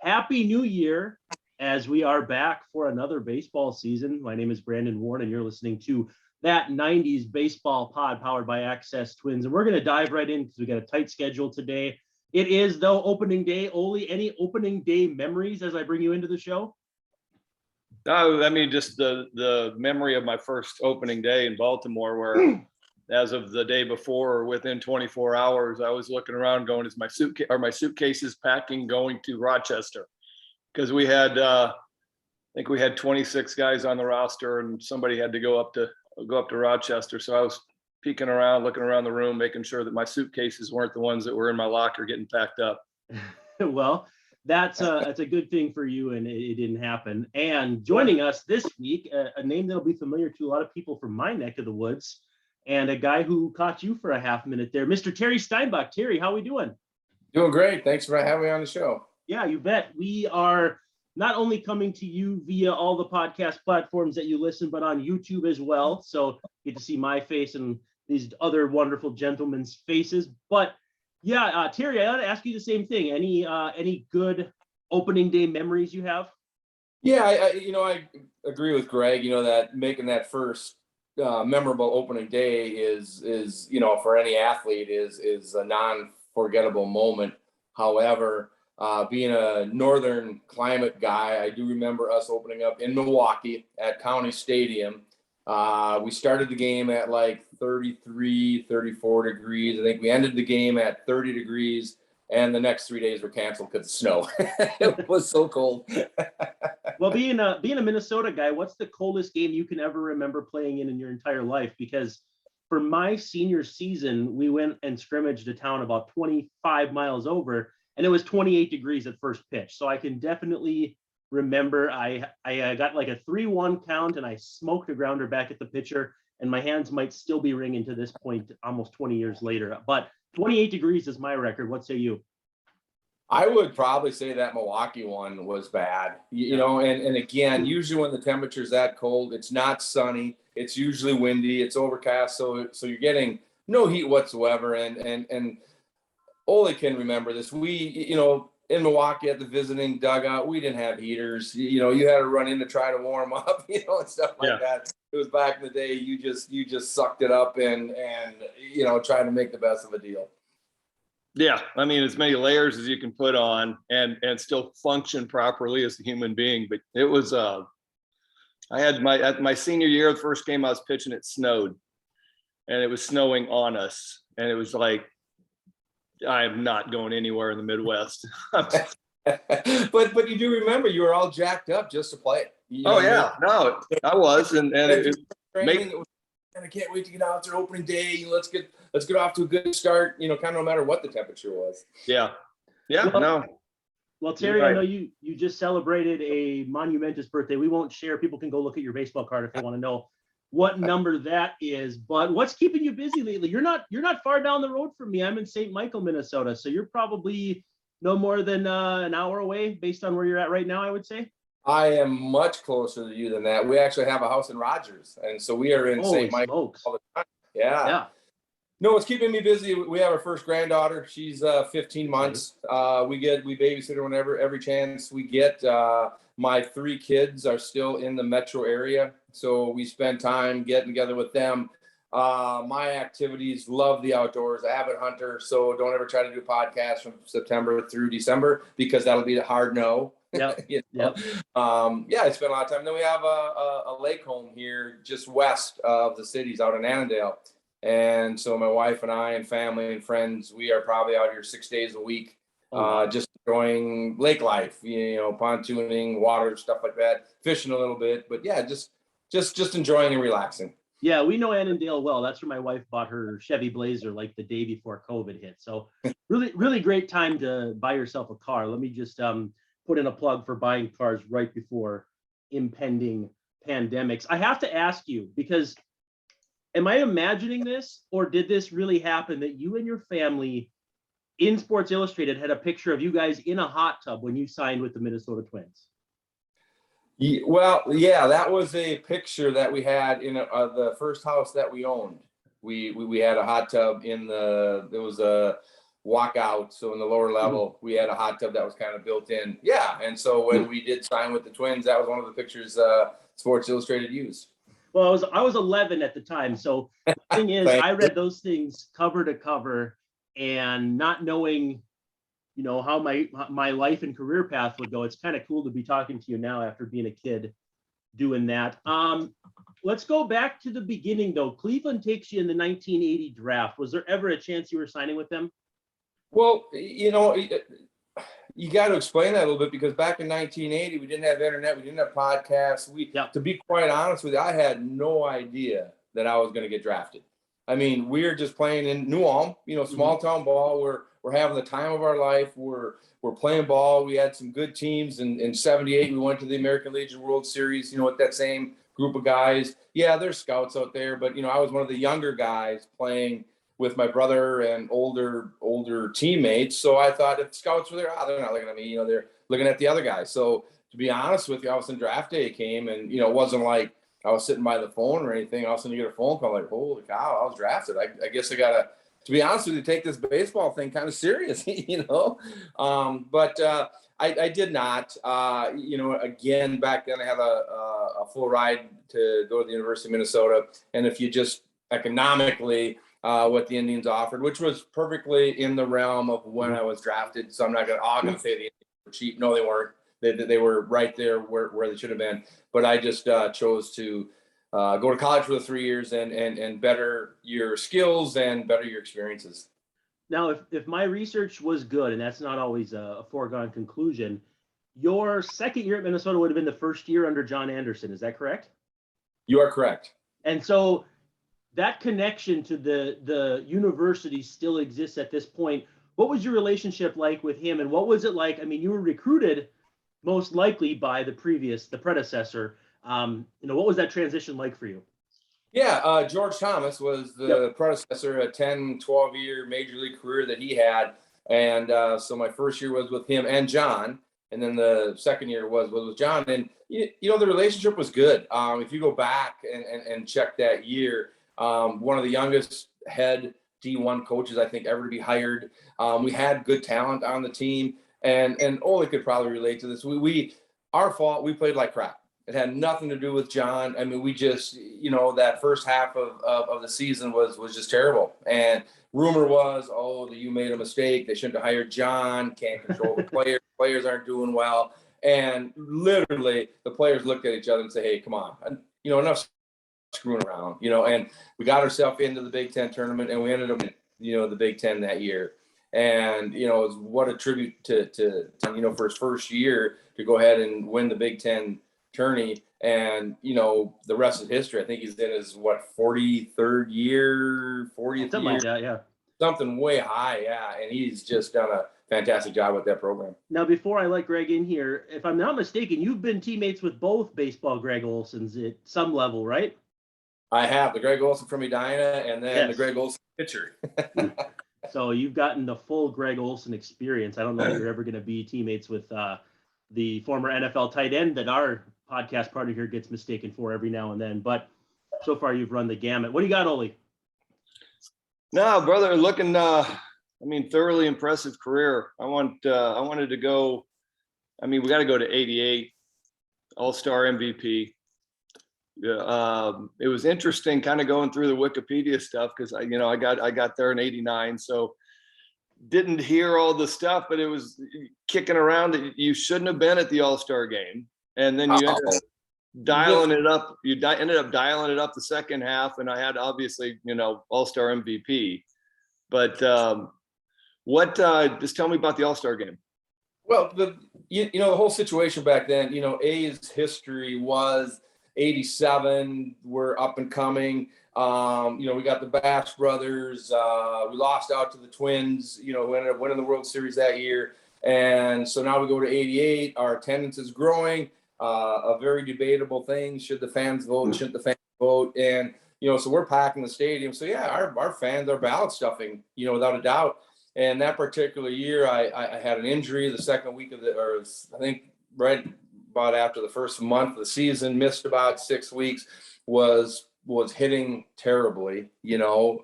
Happy New Year, as we are back for another baseball season. My name is Brandon Warren, and you're listening to that 90s baseball pod powered by Access Twins. And we're going to dive right in because we got a tight schedule today. It is, though, opening day. Oli, any opening day memories as I bring you into the show? Oh, I mean, just the memory of my first opening day in Baltimore, where as of the day before or within 24 hours, I was looking around going, is my suitcases packing going to Rochester? Because we had, I think we had 26 guys on the roster, and somebody had to go up to Rochester. So I was peeking around, looking around the room, making sure that my suitcases weren't the ones that were in my locker getting packed up. Well, that's a good thing for you, and it didn't happen. And joining us this week, a name that'll be familiar to a lot of people from my neck of the woods, and a guy who caught you for a half minute there, Mr. Terry Steinbach. Terry, how are we doing? Doing great. Thanks for having me on the show. Yeah, you bet. We are not only coming to you via all the podcast platforms that you listen, but on YouTube as well. So you get to see my face and these other wonderful gentlemen's faces. But yeah, Terry, I ought to ask you the same thing. Any good opening day memories you have? Yeah, I agree with Gregg. That making that first memorable opening day is for any athlete is a non-forgettable moment. However, being a northern climate guy, I do remember us opening up in Milwaukee at County Stadium. We started the game at like 33, 34 degrees. I think we ended the game at 30 degrees, and the next 3 days were canceled because of snow. It was so cold. Well, being a Minnesota guy, what's the coldest game you can ever remember playing in your entire life? Because for my senior season, we went and scrimmaged a town about 25 miles over, and it was 28 degrees at first pitch. So I can definitely remember I got like a 3-1 count, and I smoked a grounder back at the pitcher, and my hands might still be ringing to this point almost 20 years later. But 28 degrees is my record. What say you? I would probably say that Milwaukee one was bad, and again, usually when the temperature's that cold, it's not sunny, it's usually windy, it's overcast. So you're getting no heat whatsoever. And Ole can remember this. We, in Milwaukee at the visiting dugout, we didn't have heaters. You had to run in to try to warm up, and stuff like that. It was back in the day. You just sucked it up and tried to make the best of a deal. Yeah, I mean, as many layers as you can put on and still function properly as a human being. But it was, I had my senior year, the first game I was pitching, it snowed, and it was snowing on us, and it was like, I am not going anywhere in the Midwest. but you do remember you were all jacked up just to play. No, I was, and it was, I can't wait to get out there opening day. Let's get off to a good start. Kind of no matter what the temperature was. Yeah. Well, Terry, right. I know you just celebrated a monumentous birthday. We won't share. People can go look at your baseball card if they want to know what number that is. But what's keeping you busy lately? You're not far down the road from me. I'm in St. Michael, Minnesota, so you're probably no more than an hour away based on where you're at right now, I would say. I am much closer to you than that. We actually have a house in Rogers, and so we are in St. Michael all the time. Yeah. No, what's keeping me busy, we have our first granddaughter. She's 15 months. We babysit her whenever, every chance we get. My 3 kids are still in the metro area, so we spend time getting together with them. My activities, love the outdoors, avid hunter, so don't ever try to do a podcast from September through December because that'll be a hard no. Yeah. I spend a lot of time. Then we have a lake home here just west of the cities out in Annandale. And so my wife and I and family and friends, we are probably out here 6 days a week, just enjoying lake life, pontooning, water, stuff like that, fishing a little bit. But yeah, just enjoying and relaxing. Yeah, we know Annandale well. That's where my wife bought her Chevy Blazer like the day before COVID hit. So really, really great time to buy yourself a car. Let me just put in a plug for buying cars right before impending pandemics. I have to ask you, because am I imagining this, or did this really happen that you and your family in Sports Illustrated had a picture of you guys in a hot tub when you signed with the Minnesota Twins? Well, yeah, that was a picture that we had in the first house that we owned. We had a hot tub it was a walk out. So in the lower level, we had a hot tub that was kind of built in. Yeah. And so when we did sign with the Twins, that was one of the pictures Sports Illustrated used. Well, I was 11 at the time. So the thing is, I read those things cover to cover, and not knowing, how my life and career path would go. It's kind of cool to be talking to you now after being a kid doing that. Let's go back to the beginning though. Cleveland takes you in the 1980 draft. Was there ever a chance you were signing with them? Well, you got to explain that a little bit, because back in 1980, we didn't have internet, we didn't have podcasts. To be quite honest with you, I had no idea that I was going to get drafted. I mean, we were just playing in New Ulm, small town ball. We're having the time of our life. We're playing ball. We had some good teams. In 78, we went to the American Legion World Series, with that same group of guys. Yeah, there's scouts out there, but I was one of the younger guys playing with my brother and older teammates. So I thought if scouts were there, they're not looking at me, they're looking at the other guy. So to be honest with you, all of a sudden draft day came, and it wasn't like I was sitting by the phone or anything. All of a sudden you get a phone call like, holy cow, I was drafted. I guess I gotta, to be honest with you, take this baseball thing kind of serious, But I did not. Again, back then I had a full ride to go to the University of Minnesota, and if you just economically what the Indians offered, which was perfectly in the realm of when I was drafted. So I'm not gonna say the Indians were cheap. No, they weren't. They were right there where they should have been. But I just chose to go to college for the 3 years and better your skills and better your experiences. Now, if my research was good, and that's not always a foregone conclusion, your second year at Minnesota would have been the first year under John Anderson. Is that correct? You are correct. And so that connection to the university still exists at this point. What was your relationship like with him, and what was it like? I mean, you were recruited most likely by the predecessor. What was that transition like for you? Yeah, George Thomas was the predecessor, a 10, 12-year major league career that he had. And so my first year was with him and John, and then the second year was with John. And, the relationship was good. If you go back and check that year, one of the youngest head D1 coaches I think ever to be hired. We had good talent on the team, and Ole could probably relate to this. Our fault, we played like crap. It had nothing to do with John. I mean, we just, that first half of the season was just terrible. And rumor was, you made a mistake. They shouldn't have hired John. Can't control the players. Players aren't doing well. And literally, the players looked at each other and said, "Hey, come on, enough screwing around." And we got ourselves into the Big Ten tournament, and we ended up in, the Big Ten that year. And, it was what a tribute to for his first year to go ahead and win the Big Ten tourney. And, the rest is history. I think he's in his 43rd year, 40th Something year. like that, yeah. Something way high, yeah. And he's just done a fantastic job with that program. Now, before I let Gregg in here, if I'm not mistaken, you've been teammates with both baseball Gregg Olsons at some level, right? I have the Gregg Olson from Edina, and then the Gregg Olson pitcher. So you've gotten the full Gregg Olson experience. I don't know if you're ever going to be teammates with the former NFL tight end that our podcast partner here gets mistaken for every now and then. But so far, you've run the gamut. What do you got, Ole? No, brother, looking, thoroughly impressive career. I wanted to go. We got to go to 88, All-Star MVP. It was interesting kind of going through the Wikipedia stuff, because I got there in 89, so didn't hear all the stuff, but it was kicking around that you shouldn't have been at the All-Star game, and then you ended up dialing it up. You ended up dialing it up the second half, and I had obviously All-Star MVP. But just tell me about the All-Star game. Well, the whole situation back then, A's history was 87, we're up and coming. We got the Bash brothers. We lost out to the Twins, who ended up winning the World Series that year. And so now we go to 88. Our attendance is growing. A very debatable thing. Should the fans vote? Shouldn't the fans vote? And, so we're packing the stadium. So, yeah, our fans are ballot stuffing, without a doubt. And that particular year, I had an injury the second week I think right about after the first month of the season, missed about 6 weeks, was was hitting terribly,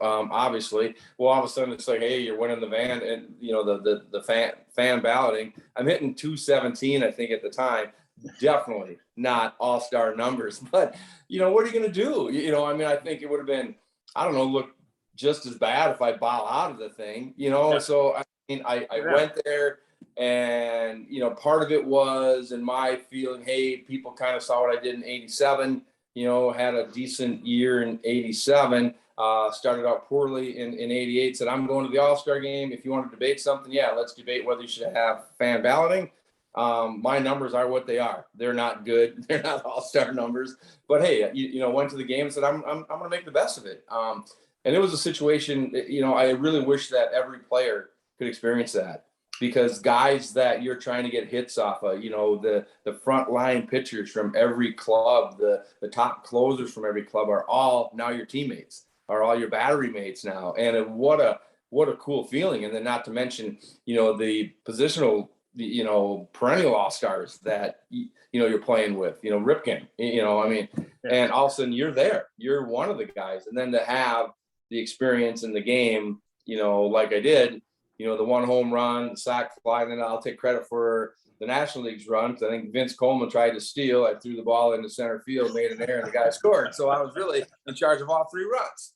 obviously. Well, all of a sudden it's like, hey, you're winning the van and the fan balloting. I'm hitting 217, I think, at the time. Definitely not all-star numbers, but what are you going to do? I think it would have been, I don't know, look just as bad if I bow out of the thing, So I went there, and part of it was in my feeling, hey, people kind of saw what I did in '87. Had a decent year in '87, started out poorly in '88, said, I'm going to the All-Star game. If you want to debate something, yeah, let's debate whether you should have fan balloting. My numbers are what they are. They're not good. They're not All-Star numbers, but hey, went to the game and said, I'm going to make the best of it. And it was a situation, I really wish that every player could experience that, because guys that you're trying to get hits off of, the front line pitchers from every club, the top closers from every club are all now your teammates, are all your battery mates now. And what a cool feeling. And then not to mention, the positional, perennial all-stars that, you're playing with, Ripken, and all of a sudden you're there, you're one of the guys. And then to have the experience in the game, like I did, the one home run, the sac fly, and then I'll take credit for the National League's run. I think Vince Coleman tried to steal. I threw the ball into center field, made an error, and the guy scored. So I was really in charge of all 3 runs.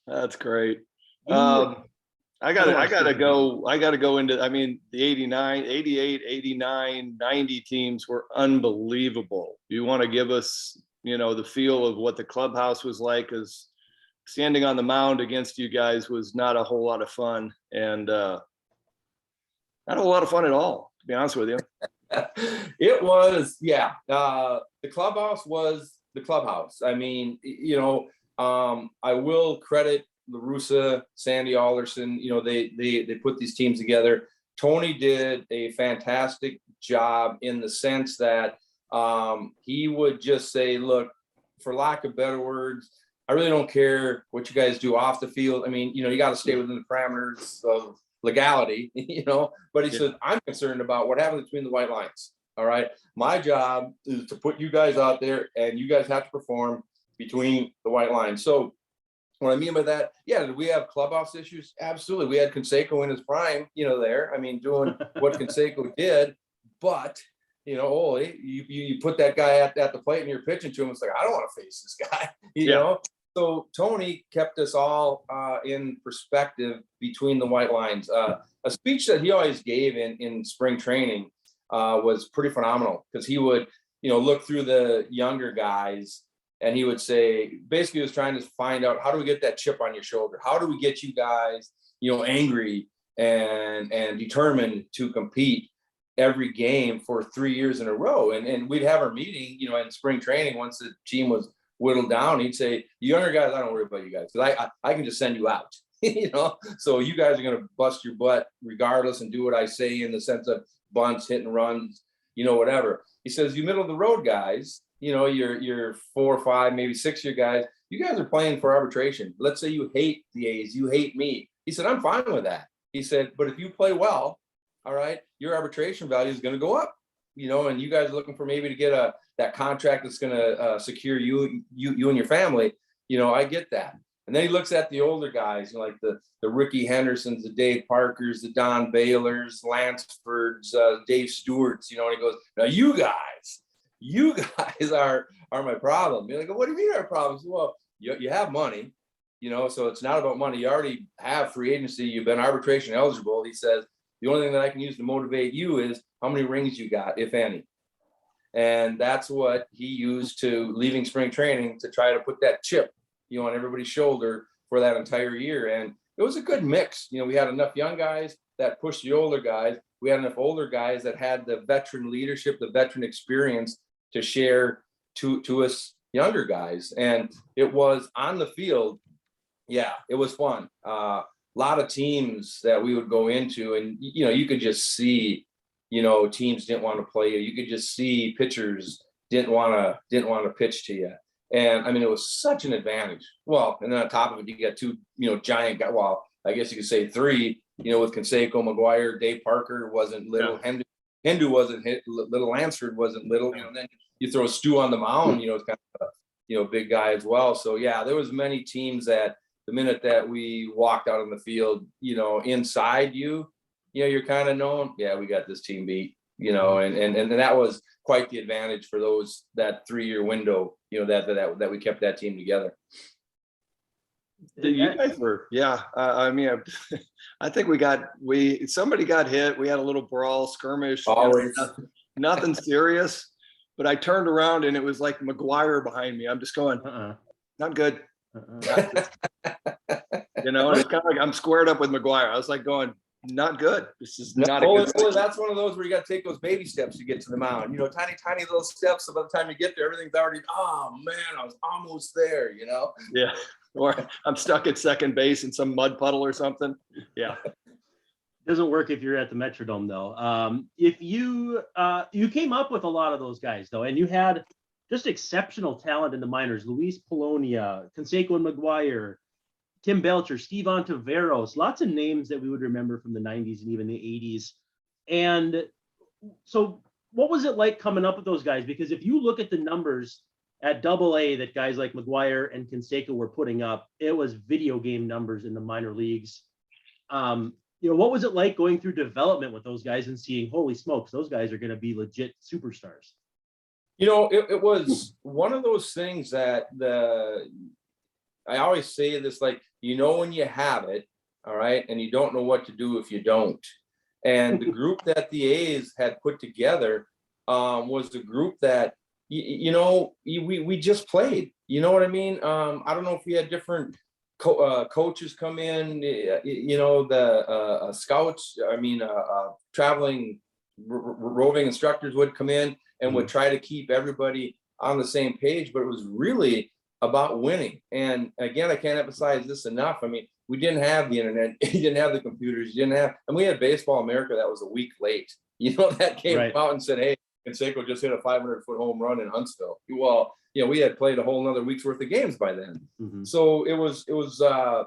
That's great. I gotta go into, the 89, 88, 89, 90 teams were unbelievable. You want to give us, the feel of what the clubhouse was like, as standing on the mound against you guys was not a whole lot of fun, and not a whole lot of fun at all, to be honest with you. It was, yeah. The clubhouse was the clubhouse. I will credit Russa, Sandy Alderson. They put these teams together. Tony did a fantastic job in the sense that he would just say, look, for lack of better words, I really don't care what you guys do off the field. You got to stay within the parameters of legality, but he said, I'm concerned about what happens between the white lines. All right. My job is to put you guys out there, and you guys have to perform between the white lines. So what I mean by that, yeah, did we have clubhouse issues? Absolutely. We had Canseco in his prime, there. doing what Canseco did, but you put that guy at the plate and you're pitching to him. It's like, I don't want to face this guy, you know? So Tony kept us all in perspective between the white lines. A speech that he always gave in spring training was pretty phenomenal, because he would, look through the younger guys, and he would say, basically he was trying to find out, how do we get that chip on your shoulder? How do we get you guys, angry and determined to compete every game for 3 years in a row? And we'd have our meeting, in spring training, once the team was whittled down. He'd say, you younger guys, I don't worry about you guys, because I can just send you out, so you guys are going to bust your butt regardless and do what I say, in the sense of bunts, hit and runs, whatever. He says, you middle of the road guys, your 4 or 5, maybe 6-year guys, you guys are playing for arbitration. Let's say you hate the A's, you hate me. He said, I'm fine with that. He said, but if you play well, all right, your arbitration value is going to go up, and you guys are looking for maybe to get that contract that's going to secure you and your family. I get that. And then he looks at the older guys, like the Ricky Hendersons, the Dave Parkers, the Don Baylors, Lansfords, Dave Stewarts, and he goes, now you guys are my problem. You're like, what do you mean our problems? Well, you have money, so it's not about money. You already have free agency. You've been arbitration eligible. He says, the only thing that I can use to motivate you is how many rings you got, if any. And that's what he used to leaving spring training, to try to put that chip, on everybody's shoulder for that entire year. And it was a good mix. We had enough young guys that pushed the older guys. We had enough older guys that had the veteran leadership, the veteran experience to share to us younger guys. And it was on the field. Yeah, it was fun. A lot of teams that we would go into, and, you could just see, teams didn't want to play you. You could just see pitchers didn't want to pitch to you. And it was such an advantage. Well, and then on top of it, you got 2, giant guys. Well, I guess you could say 3, with Canseco, McGuire, Dave Parker, wasn't little, Henderson, Hindu wasn't hit, little Lansford wasn't little, and then you throw Stu on the mound, it's kind of a, big guy as well. So yeah, there was many teams that the minute that we walked out on the field, inside you're kind of knowing, yeah, we got this team beat, and that was quite the advantage for that 3-year window, that we kept that team together. You guys were, yeah. I mean, I think somebody got hit. We had a little brawl skirmish. Always. Nothing serious, but I turned around and it was like McGuire behind me. I'm just going, not good. And it's kind of like I'm squared up with McGuire. I was like going, not good. This is not a good. That's one of those where you got to take those baby steps to get to the mound. Tiny little steps. So by the time you get there, everything's already. Oh man, I was almost there. Yeah. Or I'm stuck at second base in some mud puddle or something. Yeah. Doesn't work if you're at the Metrodome though. If you came up with a lot of those guys though, and you had just exceptional talent in the minors, Luis Polonia, Canseco and McGuire, Tim Belcher, Steve Ontiveros, lots of names that we would remember from the 90s and even the 80s. And so what was it like coming up with those guys? Because if you look at the numbers at AA that guys like McGuire and Canseco were putting up, it was video game numbers in the minor leagues. What was it like going through development with those guys and seeing, holy smokes, those guys are going to be legit superstars? It was one of those things that I always say this, like, when you have it, all right, and you don't know what to do if you don't. And the group that the A's had put together was the group that, we just played. You know what I mean? I don't know if we had different coaches come in, the scouts, traveling roving instructors would come in and would try to keep everybody on the same page, but it was really about winning. And again, I can't emphasize this enough. I mean, we didn't have the internet, you didn't have the computers, and we had Baseball America that was a week late. That came out and said, hey, Canseco just hit a 500-foot home run in Huntsville. Well, we had played a whole nother week's worth of games by then. So it was the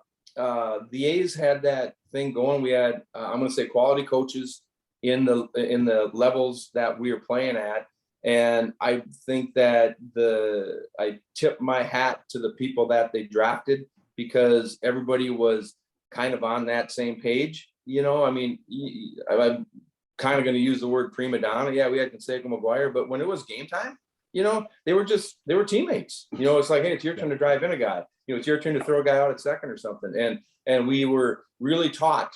A's had that thing going. We had, I'm going to say, quality coaches in the levels that we were playing at. And I think that I tip my hat to the people that they drafted, because everybody was kind of on that same page. I'm kind of going to use the word prima donna. Yeah, we had Canseco, McGuire, but when it was game time, they were teammates. It's like, hey, it's your turn to drive in a guy. It's your turn to throw a guy out at second or something. And we were really taught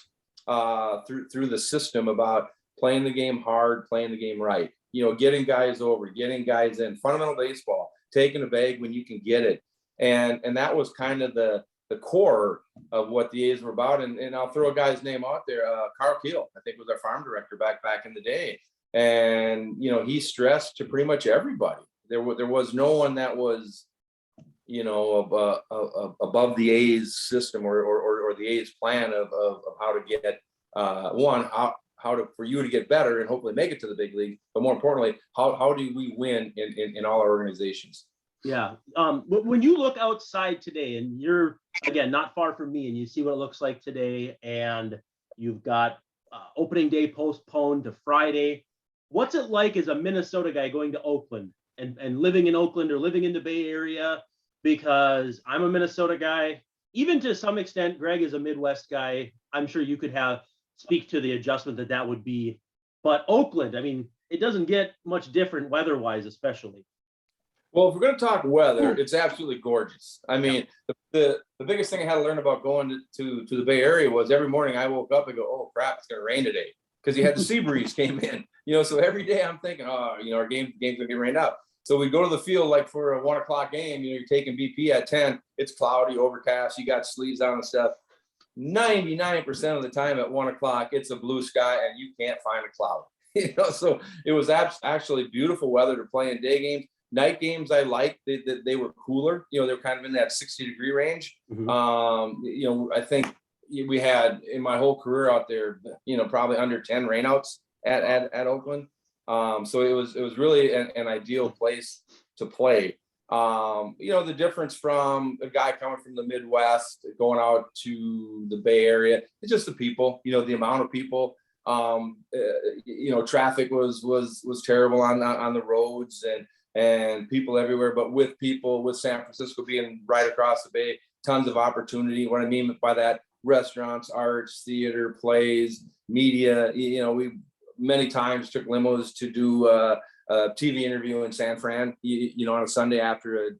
through the system about playing the game hard, playing the game right. Getting guys over, getting guys in, fundamental baseball, taking a bag when you can get it. And that was kind of the core of what the A's were about. And I'll throw a guy's name out there. Carl Keel, I think, was our farm director back in the day. And, he stressed to pretty much everybody. There was no one that was, above the A's system or the A's plan of how to get, for you to get better and hopefully make it to the big league. But more importantly, how do we win in all our organizations? Yeah. When you look outside today, and you're, again, not far from me, and you see what it looks like today, and you've got opening day postponed to Friday, what's it like as a Minnesota guy going to Oakland and living in Oakland or living in the Bay Area? Because I'm a Minnesota guy, even to some extent, Gregg is a Midwest guy. I'm sure you could speak to the adjustment that would be. But Oakland, I mean, it doesn't get much different weather-wise, especially. Well, if we're going to talk weather, it's absolutely gorgeous. I mean, the biggest thing I had to learn about going to the Bay Area was every morning I woke up and go, oh crap, it's going to rain today, because you had the sea breeze came in. So every day I'm thinking, our game's going to get rained out. So we go to the field like for a 1 o'clock game. You're taking BP at 10. It's cloudy, overcast. You got sleeves on and stuff. 99% of the time at 1 o'clock, it's a blue sky and you can't find a cloud. So it was actually beautiful weather to play in day games. Night games I liked. They were cooler. They were kind of in that 60-degree range. I think we had, in my whole career out there, probably under 10 rainouts at Oakland. So it was really an ideal place to play. The difference from a guy coming from the Midwest going out to the Bay Area, it's just the people, the amount of people. Traffic was terrible on the roads and people everywhere, but with San Francisco being right across the bay, tons of opportunity. What I mean by that, restaurants, arts, theater, plays, media. We many times took limos to do a TV interview in San Fran, on a Sunday after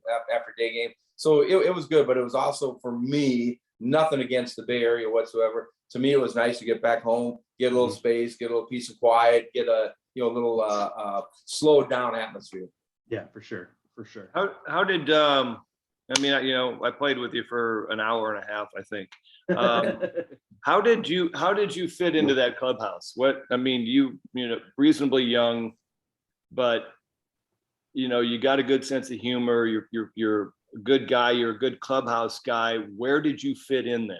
day game. So it was good, but it was also, for me, nothing against the Bay Area whatsoever. To me, it was nice to get back home, get a little space, get a little peace and quiet, get a little slowed down atmosphere. Yeah, for sure. How did I played with you for an hour and a half, I think. How did you fit into that clubhouse? You reasonably young, but you got a good sense of humor. You're a good guy. You're a good clubhouse guy. Where did you fit in there?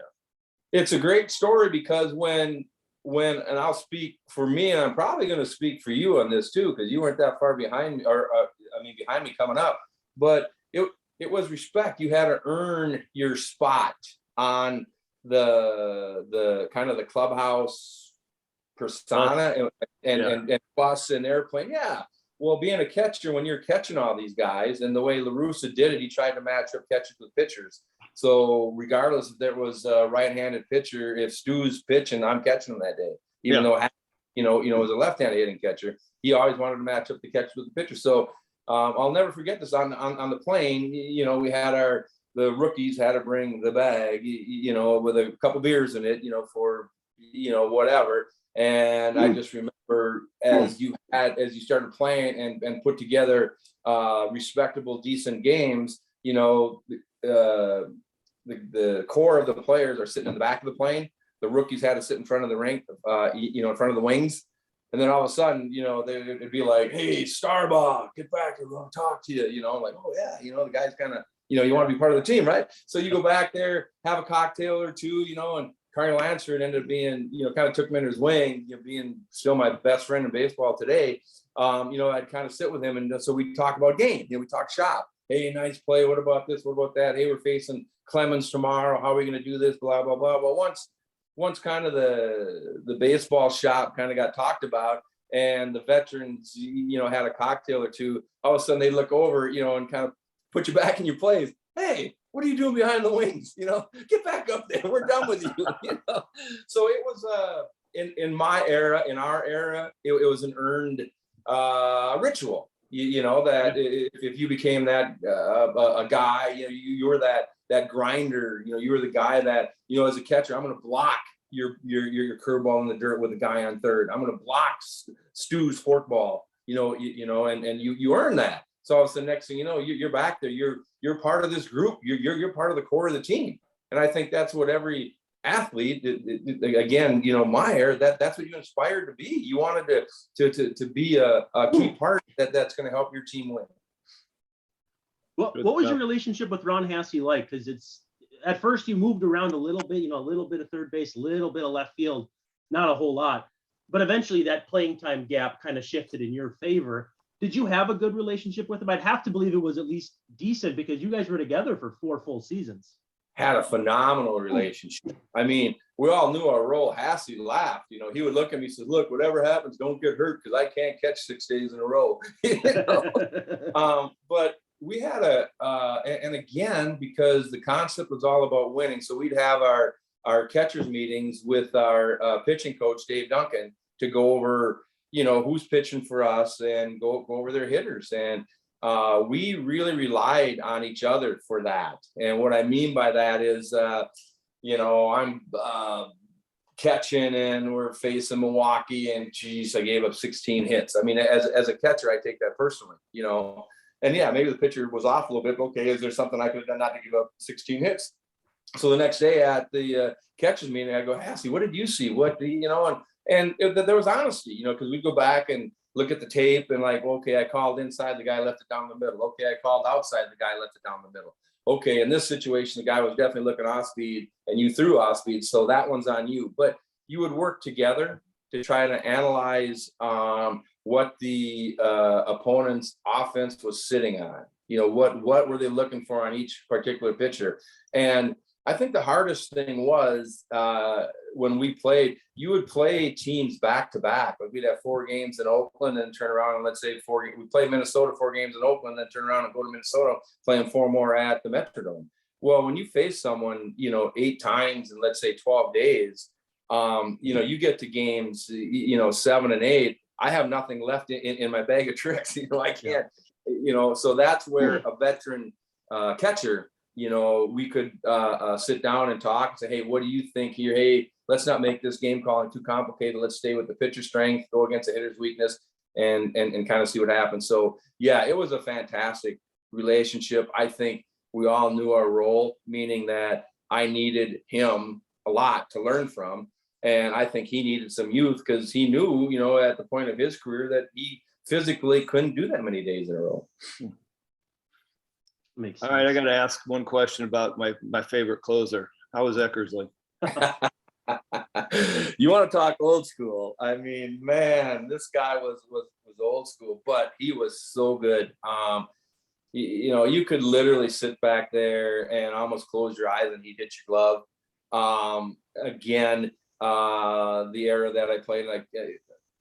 It's a great story because when and I'll speak for me, and I'm probably going to speak for you on this too, because you weren't that far behind me, behind me coming up. But it was respect. You had to earn your spot on the kind of the clubhouse persona and bus and airplane. Yeah. Well, being a catcher, when you're catching all these guys, and the way Russa did it, he tried to match up catchers with pitchers. So regardless if there was a right-handed pitcher, if Stu's pitching, I'm catching him that day. Even though, as a left-handed hitting catcher, he always wanted to match up the catcher with the pitcher. So I'll never forget this on the plane. We had the rookies had to bring the bag, with a couple beers in it, for, whatever. And I just remember as you started playing and put together respectable, decent games, the core of the players are sitting in the back of the plane. The rookies had to sit in front of the rink, in front of the wings. And then all of a sudden, it'd be like, "Hey, Steinbach, get back here, we want to talk to you." I'm like, "Oh yeah," the guy's kind of, you want to be part of the team, right? So you go back there, have a cocktail or two, and Carney Lansford ended up being, kind of took him in his wing, being still my best friend in baseball today. I'd kind of sit with him, and so we talk about game. We talk shop. Hey, nice play. What about this? What about that? Hey, we're facing Clemens tomorrow. How are we going to do this? Blah blah blah. Well, once kind of the baseball shop kind of got talked about, and the veterans, had a cocktail or two, all of a sudden they look over, and kind of put you back in your place. Hey, what are you doing behind the wings? Get back up there. We're done with you. So it was in my era, in our era, it was an earned ritual. That if you became that a guy, you were that grinder. You were the guy that, as a catcher, I'm going to block your curveball in the dirt with a guy on third. I'm going to block Stu's forkball. And you earn that. So it's the next thing you're back there. You're part of this group. You're part of the core of the team. And I think that's what every athlete, again, my era, that's what you inspired to be. You wanted to be a key part that's going to help your team win. Well, what was your relationship with Ron Hasse like? Because it's, at first you moved around a little bit, a little bit of third base, a little bit of left field, not a whole lot, but eventually that playing time gap kind of shifted in your favor. Did you have a good relationship with him? I'd have to believe it was at least decent, because you guys were together for 4 full seasons. Had a phenomenal relationship. I mean, we all knew our role. Hasse laughed. He would look at me and says, "Look, whatever happens, don't get hurt, because I can't catch 6 days in a row." But we had and again, because the concept was all about winning, so we'd have our catchers meetings with our pitching coach, Dave Duncan, to go over, who's pitching for us and go over their hitters. And we really relied on each other for that. And what I mean by that is, I'm catching and we're facing Milwaukee, and geez, I gave up 16 hits. I mean, as a catcher, I take that personally, and yeah, maybe the pitcher was off a little bit, but okay, is there something I could have done not to give up 16 hits? So the next day at the catchers meeting, I go, "Hasse, what did you see? What, and there was honesty, because we'd go back and look at the tape and like, okay, I called inside, the guy left it down the middle. Okay, I called outside, the guy left it down the middle. Okay, in this situation, the guy was definitely looking off speed and you threw off speed, so that one's on you." But you would work together to try to analyze what the opponent's offense was sitting on. What were they looking for on each particular pitcher? And I think the hardest thing was when we played, you would play teams back to back. Like we'd have 4 games in Oakland and turn around and let's say we play Minnesota 4 games in Oakland, then turn around and go to Minnesota playing 4 more at the Metrodome. Well, when you face someone, 8 times in let's say 12 days, you get to games, 7 and 8. I have nothing left in my bag of tricks. I can't, so that's where a veteran catcher, we could sit down and talk and say, hey, what do you think here? Hey, let's not make this game calling too complicated. Let's stay with the pitcher strength, go against the hitter's weakness, and kind of see what happens. So yeah, it was a fantastic relationship. I think we all knew our role, meaning that I needed him a lot to learn from. And I think he needed some youth because he knew, at the point of his career that he physically couldn't do that many days in a row. Makes All sense. right, I got to ask one question about my favorite closer. How was Eckersley? You want to talk old school? I mean, man, this guy was old school, but he was so good. You could literally sit back there and almost close your eyes and he'd hit your glove. Again, the era that I played, I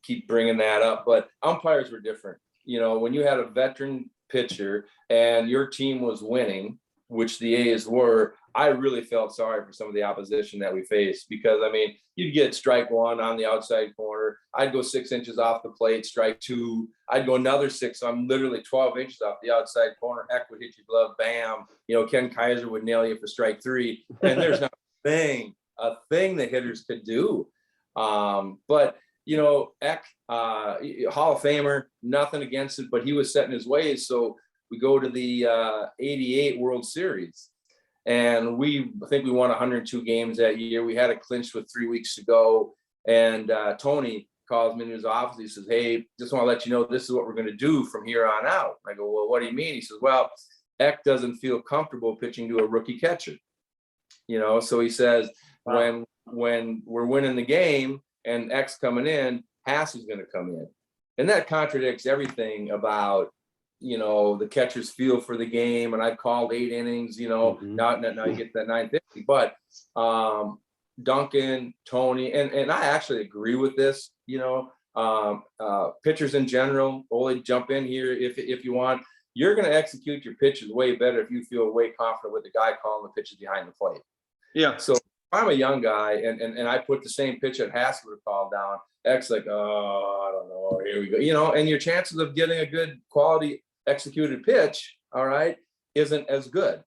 keep bringing that up, but umpires were different. When you had a veteran pitcher and your team was winning, which the A's were, I really felt sorry for some of the opposition that we faced because, you'd get strike 1 on the outside corner. I'd go 6 inches off the plate, strike 2. I'd go another 6. So I'm literally 12 inches off the outside corner. Eck would hit your glove, bam. Ken Kaiser would nail you for strike 3. And there's not a thing the hitters could do. But Eck, Hall of Famer, nothing against it, but he was set in his ways. So we go to the 88 World Series. And I think we won 102 games that year. We had it clinched with 3 weeks to go. And Tony calls me in his office. He says, hey, just want to let you know, this is what we're going to do from here on out. I go, well, what do you mean? He says, well, Eck doesn't feel comfortable pitching to a rookie catcher. So he says, wow. when we're winning the game and Eck's coming in, Hassey's going to come in. And that contradicts everything about the catcher's feel for the game. And I've called 8 innings, now you get that 950. But Duncan, Tony, and I actually agree with this, pitchers in general, only jump in here if you want. You're going to execute your pitches way better if you feel way confident with the guy calling the pitches behind the plate. Yeah. So if I'm a young guy and I put the same pitch that Hassey would have called down, X like, oh, I don't know, here we go. And your chances of getting a good quality executed pitch, all right, isn't as good.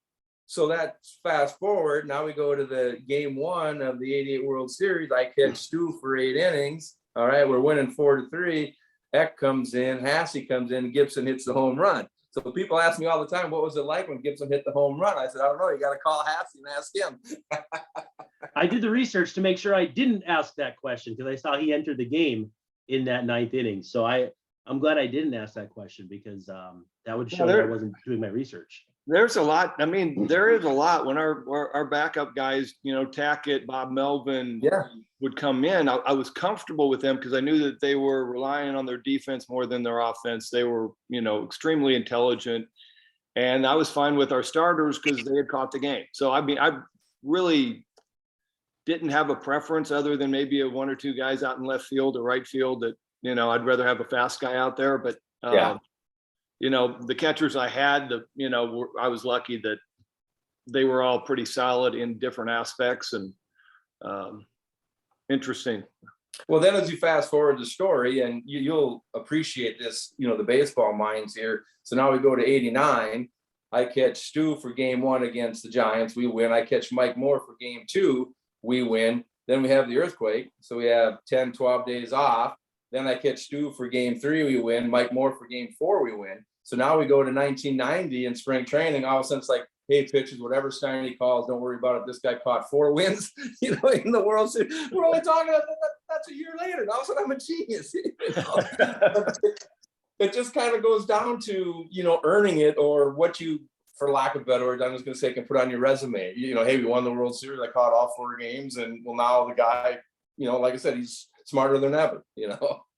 So that's fast forward. Now we go to the game 1 of the 88 World Series. I catch Stu for 8 innings. All right, we're winning 4-3. Eck comes in, Hassey comes in, Gibson hits the home run. So people ask me all the time, what was it like when Gibson hit the home run? I said, I don't know. You got to call Hassey and ask him. I did the research to make sure I didn't ask that question because I saw he entered the game in that 9th inning. So I'm glad I didn't ask that question because that would show that I wasn't doing my research. There's a lot. There is a lot when our backup guys, Tackett, Bob Melvin would come in. I was comfortable with them because I knew that they were relying on their defense more than their offense. They were, extremely intelligent. And I was fine with our starters because they had caught the game. So, I really didn't have a preference other than maybe 1 or 2 guys out in left field or right field that, I'd rather have a fast guy out there. But, the catchers I had, I was lucky that they were all pretty solid in different aspects and interesting. Well, then as you fast forward the story, and you'll appreciate this, the baseball minds here. So now we go to 89. I catch Stu for game 1 against the Giants. We win. I catch Mike Moore for game 2. We win. Then we have the earthquake. So we have 10, 12 days off. Then I catch Stu for game 3. We win. Mike Moore for game 4. We win. So now we go to 1990 in spring training. All of a sudden it's like, hey, pitches, whatever Steiny calls, don't worry about it. This guy caught 4 wins, in the World Series. We're only talking about that's a year later. And all of a sudden I'm a genius. It just kind of goes down to, earning it or what you, for lack of better words, I'm just going to say, can put on your resume. Hey, we won the World Series. I caught all 4 games. And well, now the guy, like I said, he's smarter than ever,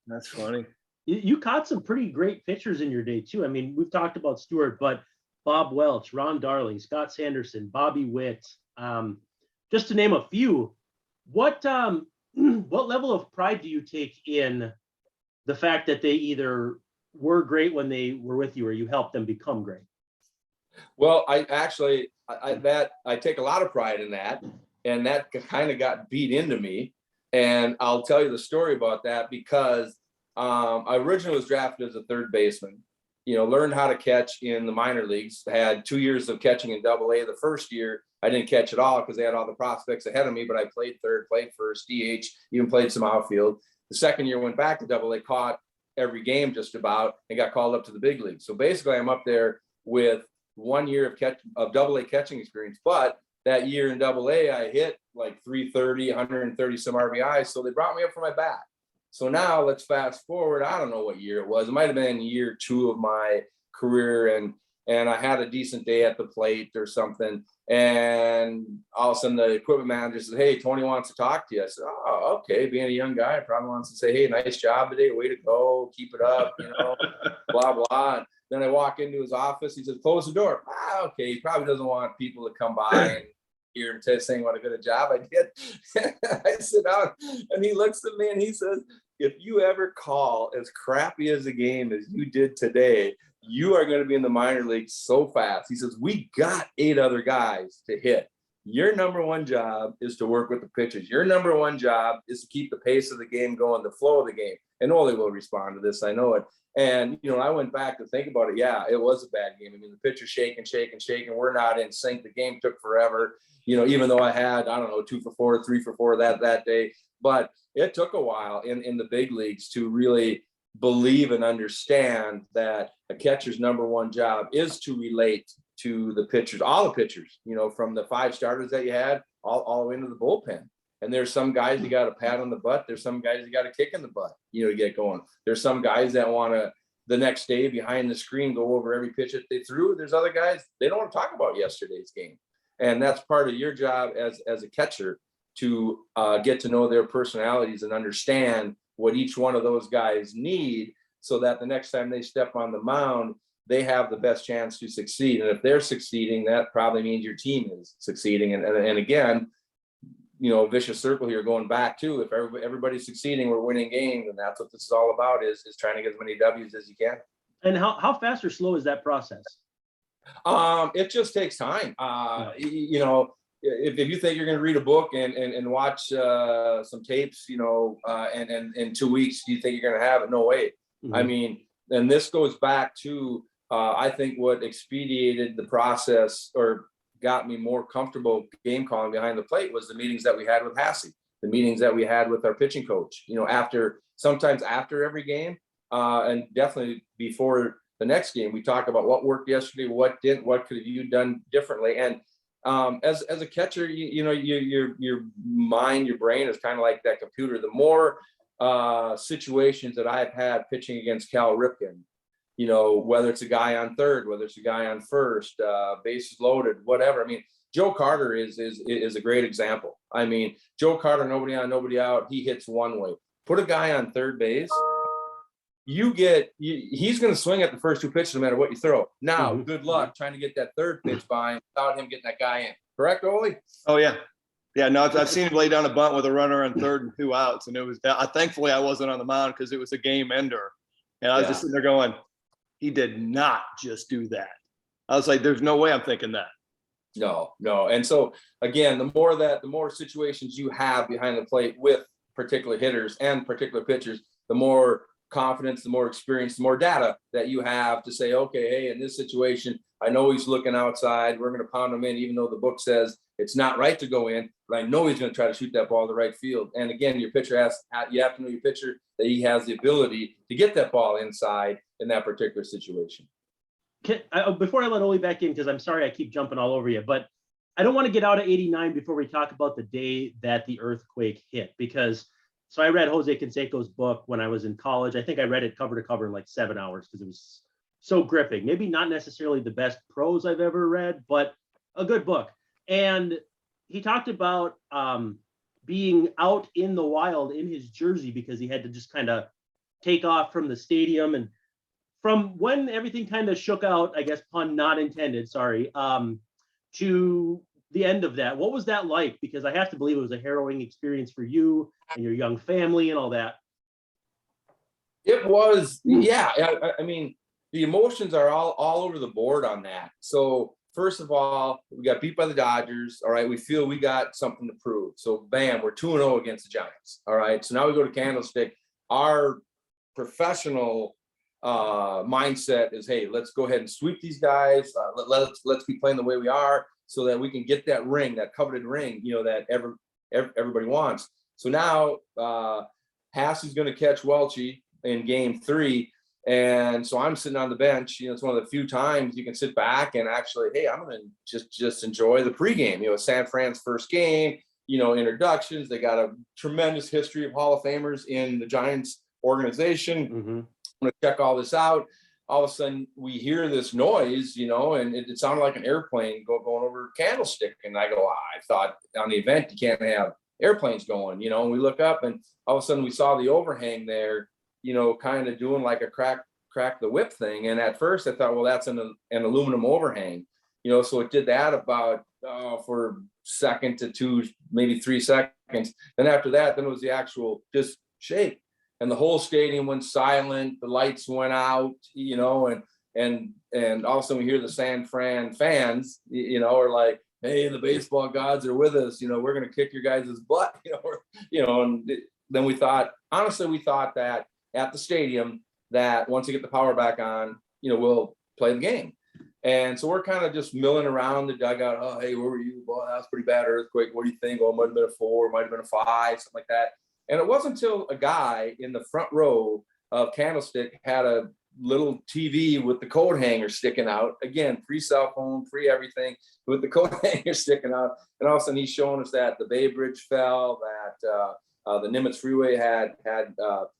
That's funny. You caught some pretty great pitchers in your day too. We've talked about Stewart, but Bob Welch, Ron Darling, Scott Sanderson, Bobby Witt, just to name a few. What what level of pride do you take in the fact that they either were great when they were with you or you helped them become great? Well, I actually, I take a lot of pride in that, and that kind of got beat into me. And I'll tell you the story about that because I originally was drafted as a third baseman. Learned how to catch in the minor leagues. Had 2 years of catching in Double-A. The first year I didn't catch at all because they had all the prospects ahead of me. But I played third, played first, DH, even played some outfield. The second year went back to Double-A, caught every game just about, and got called up to the big league. So basically, I'm up there with 1 year of Double-A catching experience. But that year in Double-A, I hit like 330, 130 some RBIs. So they brought me up for my bat. So now let's fast forward. I don't know what year it was. It might have been year 2 of my career, and I had a decent day at the plate or something. And all of a sudden, the equipment manager said, "Hey, Tony wants to talk to you." I said, "Oh, okay." Being a young guy, I probably wants to say, "Hey, nice job today. Way to go. Keep it up." Blah blah. And then I walk into his office. He says, "Close the door." Okay. He probably doesn't want people to come by and hear him saying what a good job I did. I sit down, and he looks at me and he says, "If you ever call as crappy as a game as you did today, you are going to be in the minor leagues so fast." He says, "We got 8 other guys to hit. Your number one job is to work with the pitchers. Your number one job is to keep the pace of the game going, the flow of the game." And Ole will respond to this. I know it. And, I went back to think about it. Yeah, it was a bad game. I mean, the pitcher's shaking. We're not in sync. The game took forever, even though I had, 2 for 4, 3 for 4 that day. But it took a while in the big leagues to really believe and understand that a catcher's number one job is to relate to the pitchers, all the pitchers, from the 5 starters that you had all the way into the bullpen. And there's some guys you got to pat on the butt. There's some guys you got to kick in the butt, to get going. There's some guys that want to, the next day behind the screen, go over every pitch that they threw. There's other guys, they don't want to talk about yesterday's game. And that's part of your job as a catcher, to get to know their personalities and understand what each one of those guys need, so that the next time they step on the mound, they have the best chance to succeed. And if they're succeeding, that probably means your team is succeeding. And again, vicious circle here going back to, if everybody's succeeding, we're winning games. And that's what this is all about, is trying to get as many W's as you can. And how fast or slow is that process? It just takes time. If you think you're going to read a book and watch some tapes, and in 2 weeks, do you think you're going to have it? No way. Mm-hmm. I mean, and this goes back to, I think what expedited the process or got me more comfortable game calling behind the plate was the meetings that we had with Hassey, the meetings that we had with our pitching coach, sometimes after every game, and definitely before the next game. We talk about what worked yesterday, what didn't, what could have you done differently. And as a catcher, your mind, your brain is kind of like that computer. The more situations that I've had pitching against Cal Ripken, whether it's a guy on third, whether it's a guy on first, bases loaded, whatever. I mean, Joe Carter is a great example. I mean, Joe Carter, nobody on, nobody out. He hits one way. Put a guy on third base, he's going to swing at the first 2 pitches no matter what you throw. Now, good luck trying to get that third pitch by without him getting that guy in. Correct, Ole? Oh, yeah. Yeah, no, I've seen him lay down a bunt with a runner on third and 2 outs. And it was, thankfully I wasn't on the mound because it was a game ender. And I was just sitting there going, he did not just do that. I was like, there's no way I'm thinking that. No. And so again, the more situations you have behind the plate with particular hitters and particular pitchers, the more confidence, the more experience, the more data that you have to say, okay, hey, in this situation, I know he's looking outside. We're going to pound him in, even though the book says it's not right to go in, but I know he's going to try to shoot that ball to the right field. And again, your pitcher you have to know your pitcher that he has the ability to get that ball inside in that particular situation. Before I let Ole back in, because I'm sorry I keep jumping all over you, but I don't want to get out of 89 before we talk about the day that the earthquake hit, because so I read Jose Canseco's book when I was in college. I think I read it cover to cover in like 7 hours because it was so gripping. Maybe not necessarily the best prose I've ever read, but a good book. And he talked about being out in the wild in his jersey because he had to just kind of take off from the stadium. And from when everything kind of shook out, I guess, pun not intended, sorry, to the end of that. What was that like? Because I have to believe it was a harrowing experience for you and your young family and all that. It was, yeah. I mean, the emotions are all over the board on that. So first of all, we got beat by the Dodgers. All right, we feel we got something to prove. So bam, we're 2-0 against the Giants. All right, so now we go to Candlestick. Our professional mindset is, hey, let's go ahead and sweep these guys. Let's be playing the way we are, so that we can get that ring, that coveted ring, that everybody wants. So now Hassey's going to catch Welchie in game 3. And so I'm sitting on the bench. It's one of the few times you can sit back and actually, hey, I'm going to just enjoy the pregame. San Fran's first game, introductions. They got a tremendous history of Hall of Famers in the Giants organization. Mm-hmm. I'm going to check all this out. All of a sudden we hear this noise, and it sounded like an airplane going over Candlestick. And I go, I thought on the event, you can't have airplanes going, and we look up and all of a sudden we saw the overhang there, kind of doing like a crack the whip thing. And at first I thought, well, that's an aluminum overhang, so it did that about for a second to 2, maybe 3 seconds. Then after that, then it was the actual just shake. And the whole stadium went silent. The lights went out, and all of a sudden we hear the San Fran fans, are like, hey, the baseball gods are with us. We're going to kick your guys' butt, and then we thought that at the stadium that once we get the power back on, we'll play the game. And so we're kind of just milling around the dugout. Oh, hey, where were you? Boy, that was pretty bad earthquake. What do you think? Oh, it might have been a 4, might have been a 5, something like that. And it wasn't until a guy in the front row of Candlestick had a little TV with the coat hanger sticking out. Again, pre-cell phone, pre-everything, with the coat hanger sticking out. And all of a sudden he's showing us that the Bay Bridge fell, that the Nimitz Freeway had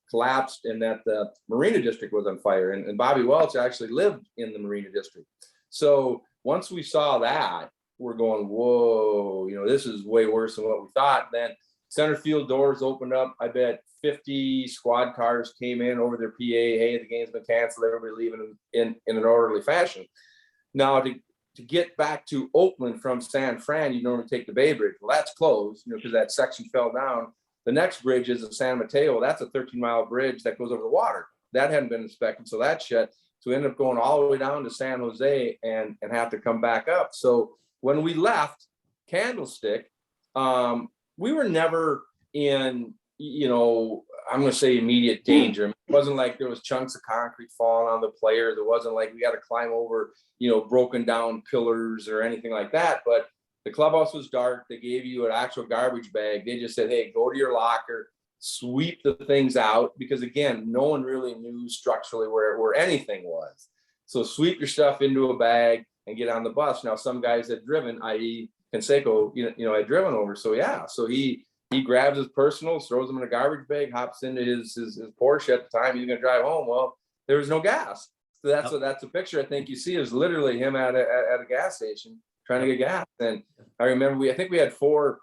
collapsed, and that the Marina District was on fire. And Bobby Welch actually lived in the Marina District. So once we saw that, we're going, whoa, this is way worse than what we thought. Then center field doors opened up. I bet 50 squad cars came in over their PA. Hey, the game's been canceled. Everybody leaving in an orderly fashion. Now to get back to Oakland from San Fran, you normally take the Bay Bridge. Well, that's closed, because that section fell down. The next bridge is in San Mateo. That's a 13-mile bridge that goes over the water. That hadn't been inspected, so that's shut. So we ended up going all the way down to San Jose and have to come back up. So when we left Candlestick, we were never in, I'm going to say immediate danger. It wasn't like there was chunks of concrete falling on the players. It wasn't like we got to climb over, broken down pillars or anything like that. But the clubhouse was dark. They gave you an actual garbage bag. They just said, hey, go to your locker, sweep the things out. Because again, no one really knew structurally where anything was. So sweep your stuff into a bag and get on the bus. Now, some guys had driven, i.e. Canseco, had driven over. So yeah, so he grabs his personals, throws them in a garbage bag, hops into his Porsche at the time. He's going to drive home. Well, there was no gas. So that's a picture I think you see is literally him at a gas station trying to get gas. And I remember I think we had 4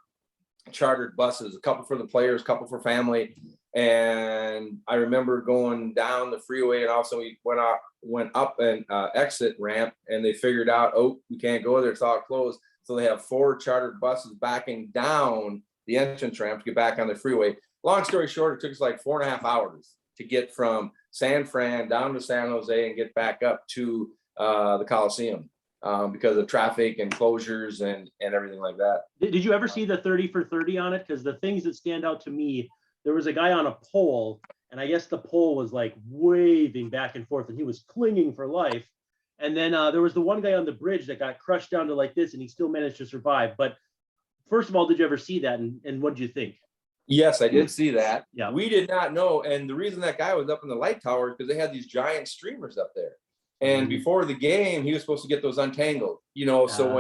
chartered buses, a couple for the players, a couple for family. And I remember going down the freeway, and also we went up an exit ramp, and they figured out, oh, we can't go there, it's all closed. So they have 4 chartered buses backing down the entrance ramp to get back on the freeway. Long story short, it took us like 4.5 hours to get from San Fran down to San Jose and get back up to the Coliseum because of traffic and closures and everything like that. Did you ever see the 30 for 30 on it? Because the things that stand out to me, there was a guy on a pole, and I guess the pole was like waving back and forth, and he was clinging for life. And then there was the one guy on the bridge that got crushed down to like this, and he still managed to survive. But first of all, did you ever see that? And what did you think? Yes, I did see that. Yeah. We did not know. And the reason that guy was up in the light tower is because they had these giant streamers up there. And before the game, he was supposed to get those untangled, so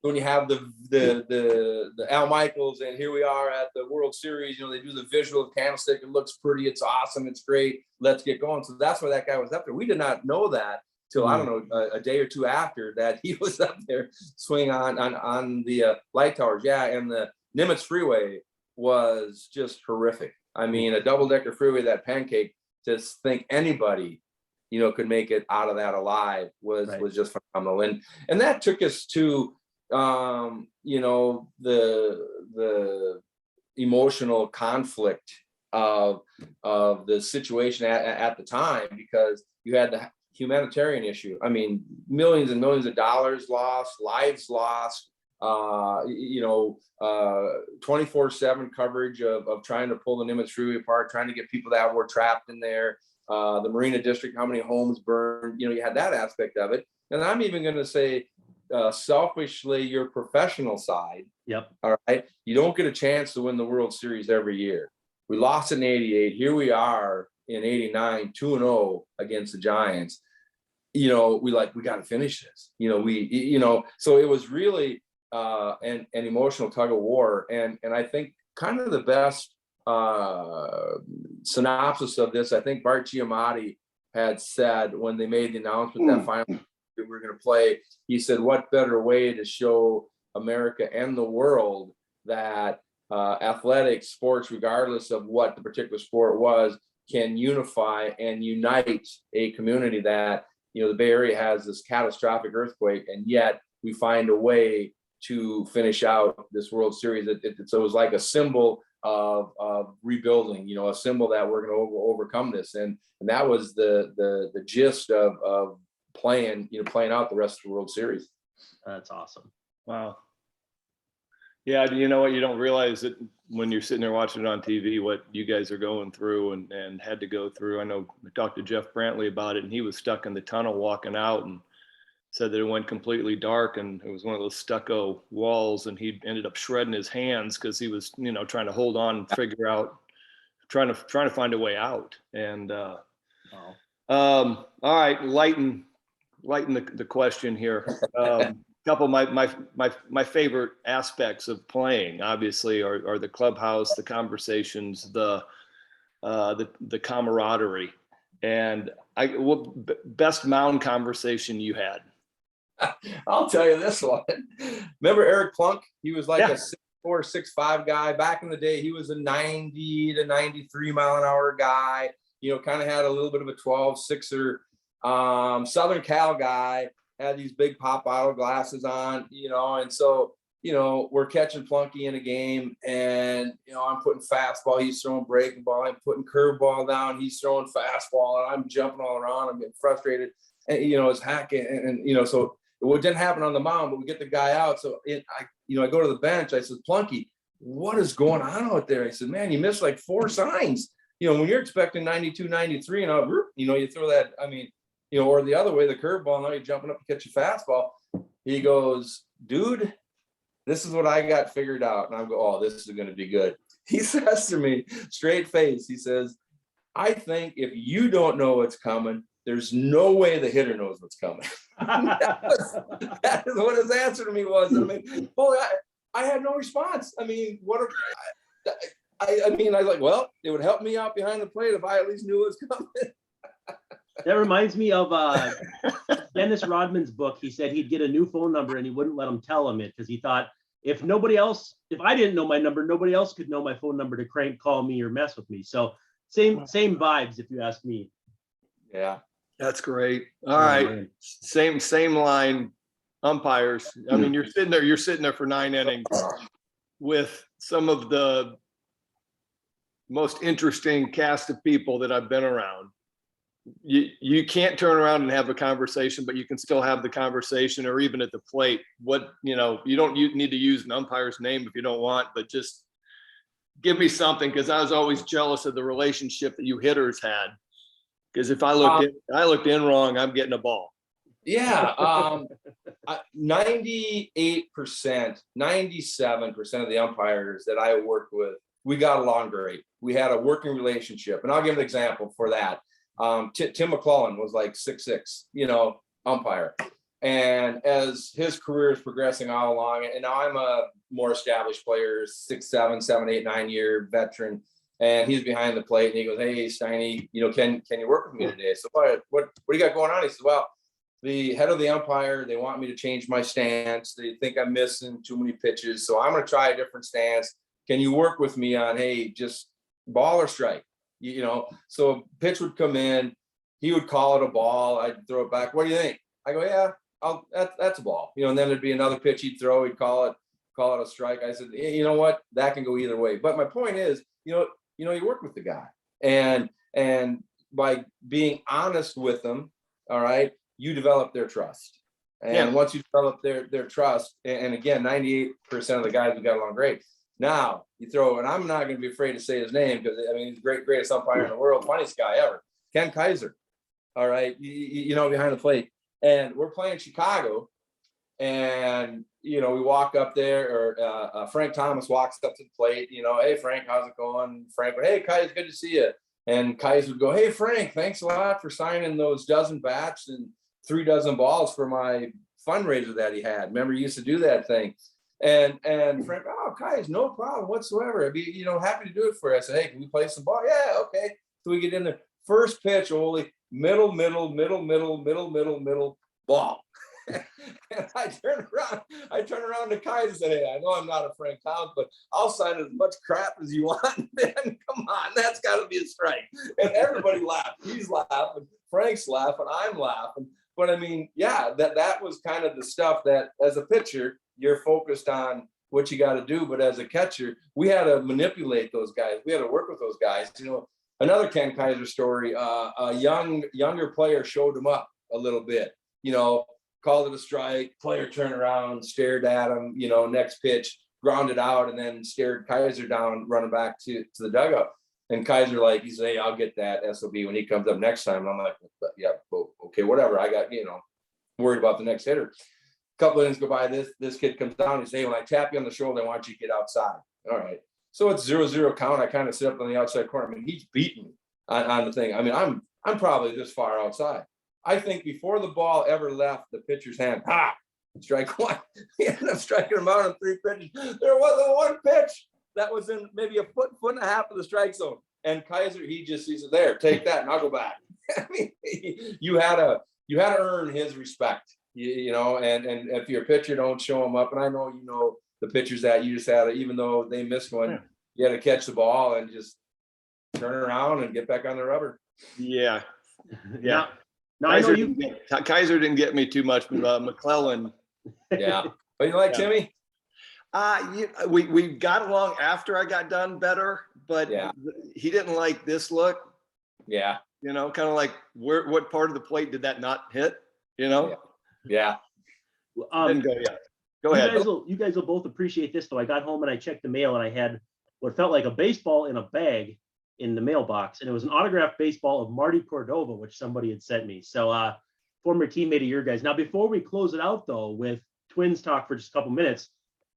when you have the Al Michaels, and here we are at the World Series, they do the visual of Candlestick. It looks pretty. It's awesome. It's great. Let's get going. So that's why that guy was up there. We did not know that till, I don't know, a day or two after that he was up there swinging on the light towers. Yeah. And the Nimitz Freeway was just horrific. I mean, a double-decker freeway, that pancake, just think anybody, could make it out of that alive was just phenomenal. And that took us to you know, the emotional conflict of the situation at the time, because you had the humanitarian issue. I mean, millions and millions of dollars lost, lives lost, you know, 24/7 coverage of trying to pull the Nimitz Freeway apart, trying to get people that were trapped in there. The Marina District, how many homes burned, you know, you had that aspect of it. And I'm even going to say, selfishly, your professional side. Yep. All right. You don't get a chance to win the World Series every year. We lost in '88. Here we are in '89, 2-0 against the Giants. You know, we got to finish this. You know, so it was really an emotional tug of war. And I think kind of the best synopsis of this, I think Bart Giamatti had said when they made the announcement that finally we were going to play, he said, what better way to show America and the world that athletics, sports, regardless of what the particular sport was, can unify and unite a community that, you know, the Bay Area has this catastrophic earthquake, and yet we find a way to finish out this World Series. So it was like a symbol of rebuilding, you know, a symbol that we're going to overcome this. And that was the gist of playing out the rest of the World Series. That's awesome. Wow. Yeah, you know what? You don't realize it when you're sitting there watching it on TV, what you guys are going through and had to go through. I know I talked to Jeff Brantley about it, and he was stuck in the tunnel walking out and said that it went completely dark, and it was one of those stucco walls, and he ended up shredding his hands because he was, you know, trying to hold on and figure out, trying to find a way out. And all right, lighten the question here. Couple of my favorite aspects of playing, obviously, are the clubhouse, the conversations, the camaraderie, and what best mound conversation you had? I'll tell you this one. Remember Eric Plunk? He was like Yeah. a 6'4", 6'5" guy back in the day. He was a 90 to 93 mile an hour guy. You know, kind of had a little bit of a 12-6er, Southern Cal guy. Had these big pop bottle glasses on, you know, and so, you know, we're catching Plunky in a game, and, you know, I'm putting fastball, he's throwing breaking ball, I'm putting curveball down, he's throwing fastball, and I'm jumping all around, I'm getting frustrated, and, you know, it's hacking, and you know, so it didn't happen on the mound, but we get the guy out. So I go to the bench, I said, Plunky, what is going on out there? I said, man, you missed like 4 signs. You know, when you're expecting 92, 93, and you know, you throw that, I mean, you know, or the other way, the curveball, now you're jumping up to catch a fastball. He goes, dude, this is what I got figured out. And I go, oh, this is going to be good. He says to me, straight face, he says, I think if you don't know what's coming, there's no way the hitter knows what's coming. That is what his answer to me was. I mean, boy, I had no response. I mean, I was like, well, it would help me out behind the plate if I at least knew what was coming. That reminds me of Dennis Rodman's book. He said he'd get a new phone number and he wouldn't let him tell him it because he thought if I didn't know my number, nobody else could know my phone number to call me or mess with me. So same vibes, if you ask me. Yeah, that's great. All right, man. Same line. Umpires. I mean, you're sitting there for 9 innings with some of the most interesting cast of people that I've been around. You can't turn around and have a conversation, but you can still have the conversation, or even at the plate. You don't need to use an umpire's name if you don't want, but just give me something, because I was always jealous of the relationship that you hitters had. Because if I looked in wrong, I'm getting a ball. Yeah, 98%, 97% of the umpires that I worked with, we got along great. We had a working relationship, and I'll give an example for that. Tim McClellan was like 6'6", you know, umpire. And as his career is progressing all along, and now I'm a more established player, 6, 7, 7, 8, 9-year veteran, and he's behind the plate, and he goes, hey, Steiny, you know, can you work with me today? So what do you got going on? He says, well, the head of the umpire, they want me to change my stance. They think I'm missing too many pitches, so I'm going to try a different stance. Can you work with me on, hey, just ball or strike? You know, so pitch would come in, he would call it a ball, I'd throw it back. What do you think? I go, yeah, that's a ball, and then there'd be another pitch he'd throw, he'd call it a strike. I said, you know what, that can go either way. But my point is, you work with the guy, and by being honest with them, all right, you develop their trust. And once you develop their trust, and again, 98% of the guys we got along great. Now you throw, and I'm not going to be afraid to say his name because he's the greatest umpire in the world, funniest guy ever, Ken Kaiser. All right, behind the plate, and we're playing Chicago, and we walk up there, or Frank Thomas walks up to the plate. Hey Frank, how's it going? Frank, hey Kaiser, good to see you. And Kaiser would go, hey Frank, thanks a lot for signing those dozen bats and 3 dozen balls for my fundraiser that he had. Remember, he used to do that thing. And Frank, oh, Kaiser, no problem whatsoever. I'd be, happy to do it for you. I said, hey, can we play some ball? Yeah, okay. So we get in there. First pitch, only middle ball. And I turn around to Kaiser and say, hey, I know I'm not a Frank Thomas, but I'll sign as much crap as you want. Man, come on, that's got to be a strike. And everybody laughed. He's laughing, Frank's laughing, I'm laughing. But that was kind of the stuff that as a pitcher, you're focused on what you got to do. But as a catcher, we had to manipulate those guys. We had to work with those guys. Another Ken Kaiser story, a younger player showed him up a little bit, called it a strike, player turned around, stared at him, next pitch, grounded out, and then stared Kaiser down, running back to the dugout. And Kaiser, he said, hey, I'll get that SOB when he comes up next time. And I'm like, yeah, okay, whatever. I got, worried about the next hitter. A couple of innings go by, this kid comes down and says, hey, when I tap you on the shoulder, I want you to get outside. All right. So it's 0-0 count. I kind of sit up on the outside corner. He's beating me on the thing. I'm probably this far outside. I think before the ball ever left the pitcher's hand, strike one. He ended up striking him out on 3 pitches. There wasn't one pitch that was in maybe a foot and a half of the strike zone. And Kaiser, he said, there, take that, and I'll go back. You had to earn his respect, and if your pitcher don't show him up, and I know, the pitchers that you just had to, even though they missed one, you had to catch the ball and just turn around and get back on the rubber. Yeah. Now I know Kaiser didn't get me too much, but McClellan. Yeah. But you like Timmy? We got along after I got done better, but he didn't like this look. Yeah. Kind of like what part of the plate did that not hit? Yeah. Didn't go yet. Go ahead. You guys will both appreciate this though. I got home and I checked the mail and I had what felt like a baseball in a bag in the mailbox, and it was an autographed baseball of Marty Cordova, which somebody had sent me. So former teammate of your guys. Now, before we close it out though, with Twins talk for just a couple minutes,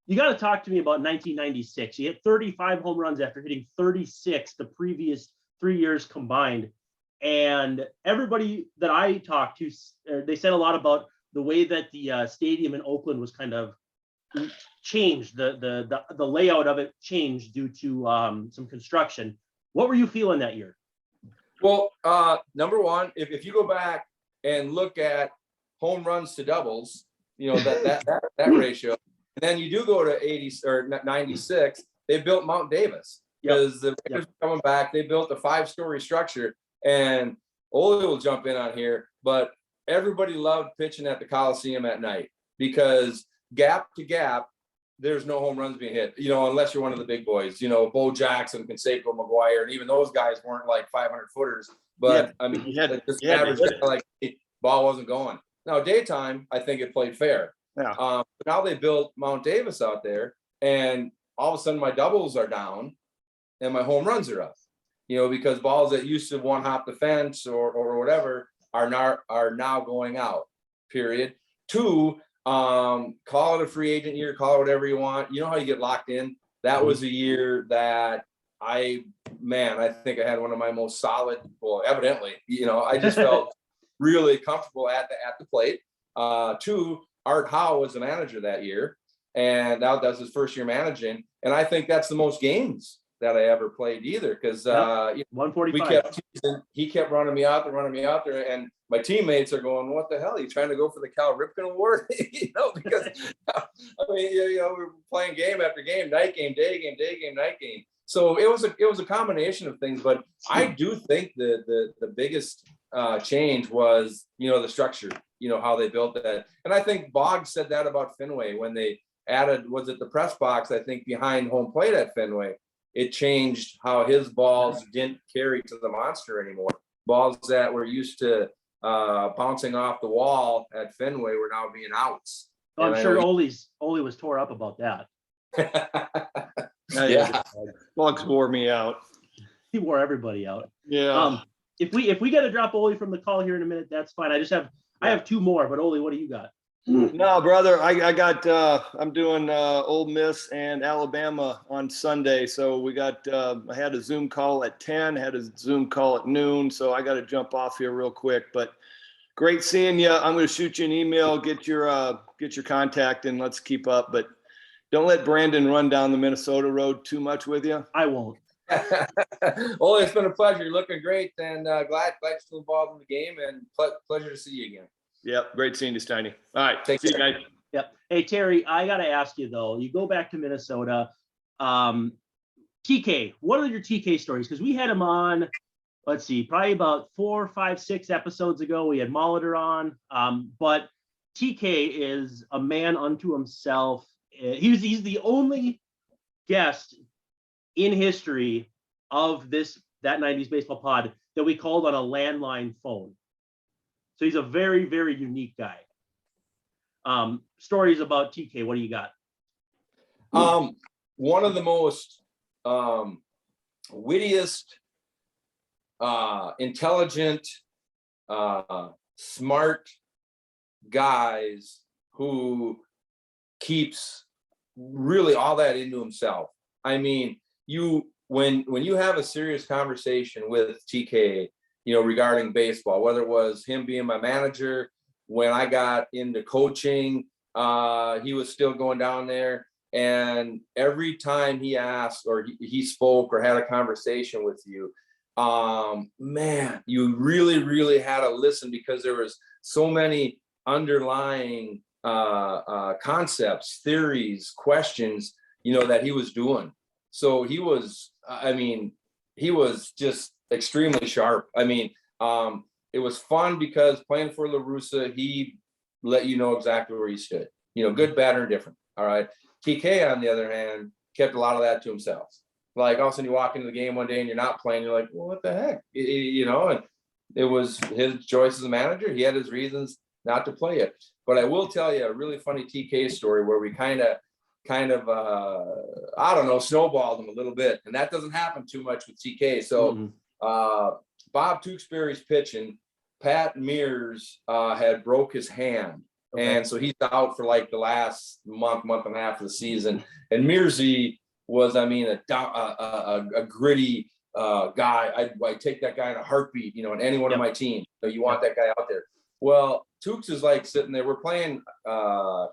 you got to talk to me about 1996. You hit 35 home runs after hitting 36 the previous 3 years combined. And everybody that I talked to, they said a lot about the way that the stadium in Oakland was kind of changed. The layout of it changed due to some construction. What were you feeling that year? Well, number one, if you go back and look at home runs to doubles, that ratio, and then you do go to 80 or 96, they built Mount Davis because the Raiders were coming back. They built a 5-story structure, and Ole will jump in on here, but everybody loved pitching at the Coliseum at night because gap to gap, there's no home runs being hit, unless you're one of the big boys, Bo Jackson, Canseco, McGuire, and even those guys weren't like 500 footers. But average ball wasn't going. Now daytime, I think it played fair. Yeah. But now they built Mount Davis out there, and all of a sudden my doubles are down, and my home runs are up. Because balls that used to one hop the fence or whatever are now going out. Period. 2. Call it a free agent year, call it whatever you want. You know how you get locked in? That was a year that I think I had one of my most solid, evidently, I just felt really comfortable at the plate. 2, Art Howe was the manager that year, and that was his first year managing. And I think that's the most games that I ever played either, because 145. He kept running me out there, and my teammates are going, "What the hell? Are you trying to go for the Cal Ripken Award?" Because we're playing game after game, night game, day game, night game. So it was a combination of things, but I do think the biggest change was the structure. how they built that. And I think Boggs said that about Fenway when they added, was it the press box, I think, behind home plate at Fenway. It changed how his balls didn't carry to the monster anymore. Balls that were used to bouncing off the wall at Fenway were now being outs. Oh, I'm sure Ole was tore up about that. Yeah. Bugs wore me out. He wore everybody out. Yeah. If we got to drop Ole from the call here in a minute, that's fine. I have two more, but Ole, what do you got? No, brother, I got I'm doing Ole Miss and Alabama on Sunday. So we got I had a Zoom call at 10, had a Zoom call at noon. So I got to jump off here real quick. But great seeing you. I'm going to shoot you an email, get your contact, and let's keep up. But don't let Brandon run down the Minnesota road too much with you. I won't. Ole, it's been a pleasure. You're looking great, and glad you're still involved in the game, and pleasure to see you again. Yep, great seeing you, Steiny. All right, see you guys. Yep. Hey, Terry, I got to ask you, though. You go back to Minnesota. TK, what are your TK stories? Because we had him on, let's see, probably about 4, 5, 6 episodes ago. We had Molitor on. But TK is a man unto himself. He's the only guest in history of that 90s baseball pod that we called on a landline phone. So he's a very, very unique guy. Stories about TK. What do you got? One of the most wittiest, intelligent, smart guys who keeps really all that into himself. I mean, when you have a serious conversation with TK, regarding baseball, whether it was him being my manager, when I got into coaching, he was still going down there. And every time he asked or he spoke or had a conversation with you, man, you really, really had to listen, because there was so many underlying concepts, theories, questions, that he was doing. So he was just extremely sharp. I mean, it was fun because playing for Russa, he let you know exactly where he stood, good, bad, or different. All right. TK, on the other hand, kept a lot of that to himself. Like, all of a sudden you walk into the game one day and you're not playing, you're like, well, what the heck? And it was his choice as a manager. He had his reasons not to play it. But I will tell you a really funny TK story where we kind of I don't know, snowballed him a little bit. And that doesn't happen too much with TK. So Bob Tewksbury's pitching. Pat Mears had broke his hand. Okay. And so he's out for like the last month and a half of the season. And Mearsy was, a gritty guy. I'd take that guy in a heartbeat, in any one of my teams. So you want that guy out there. Well, Tukes is like sitting there. We're playing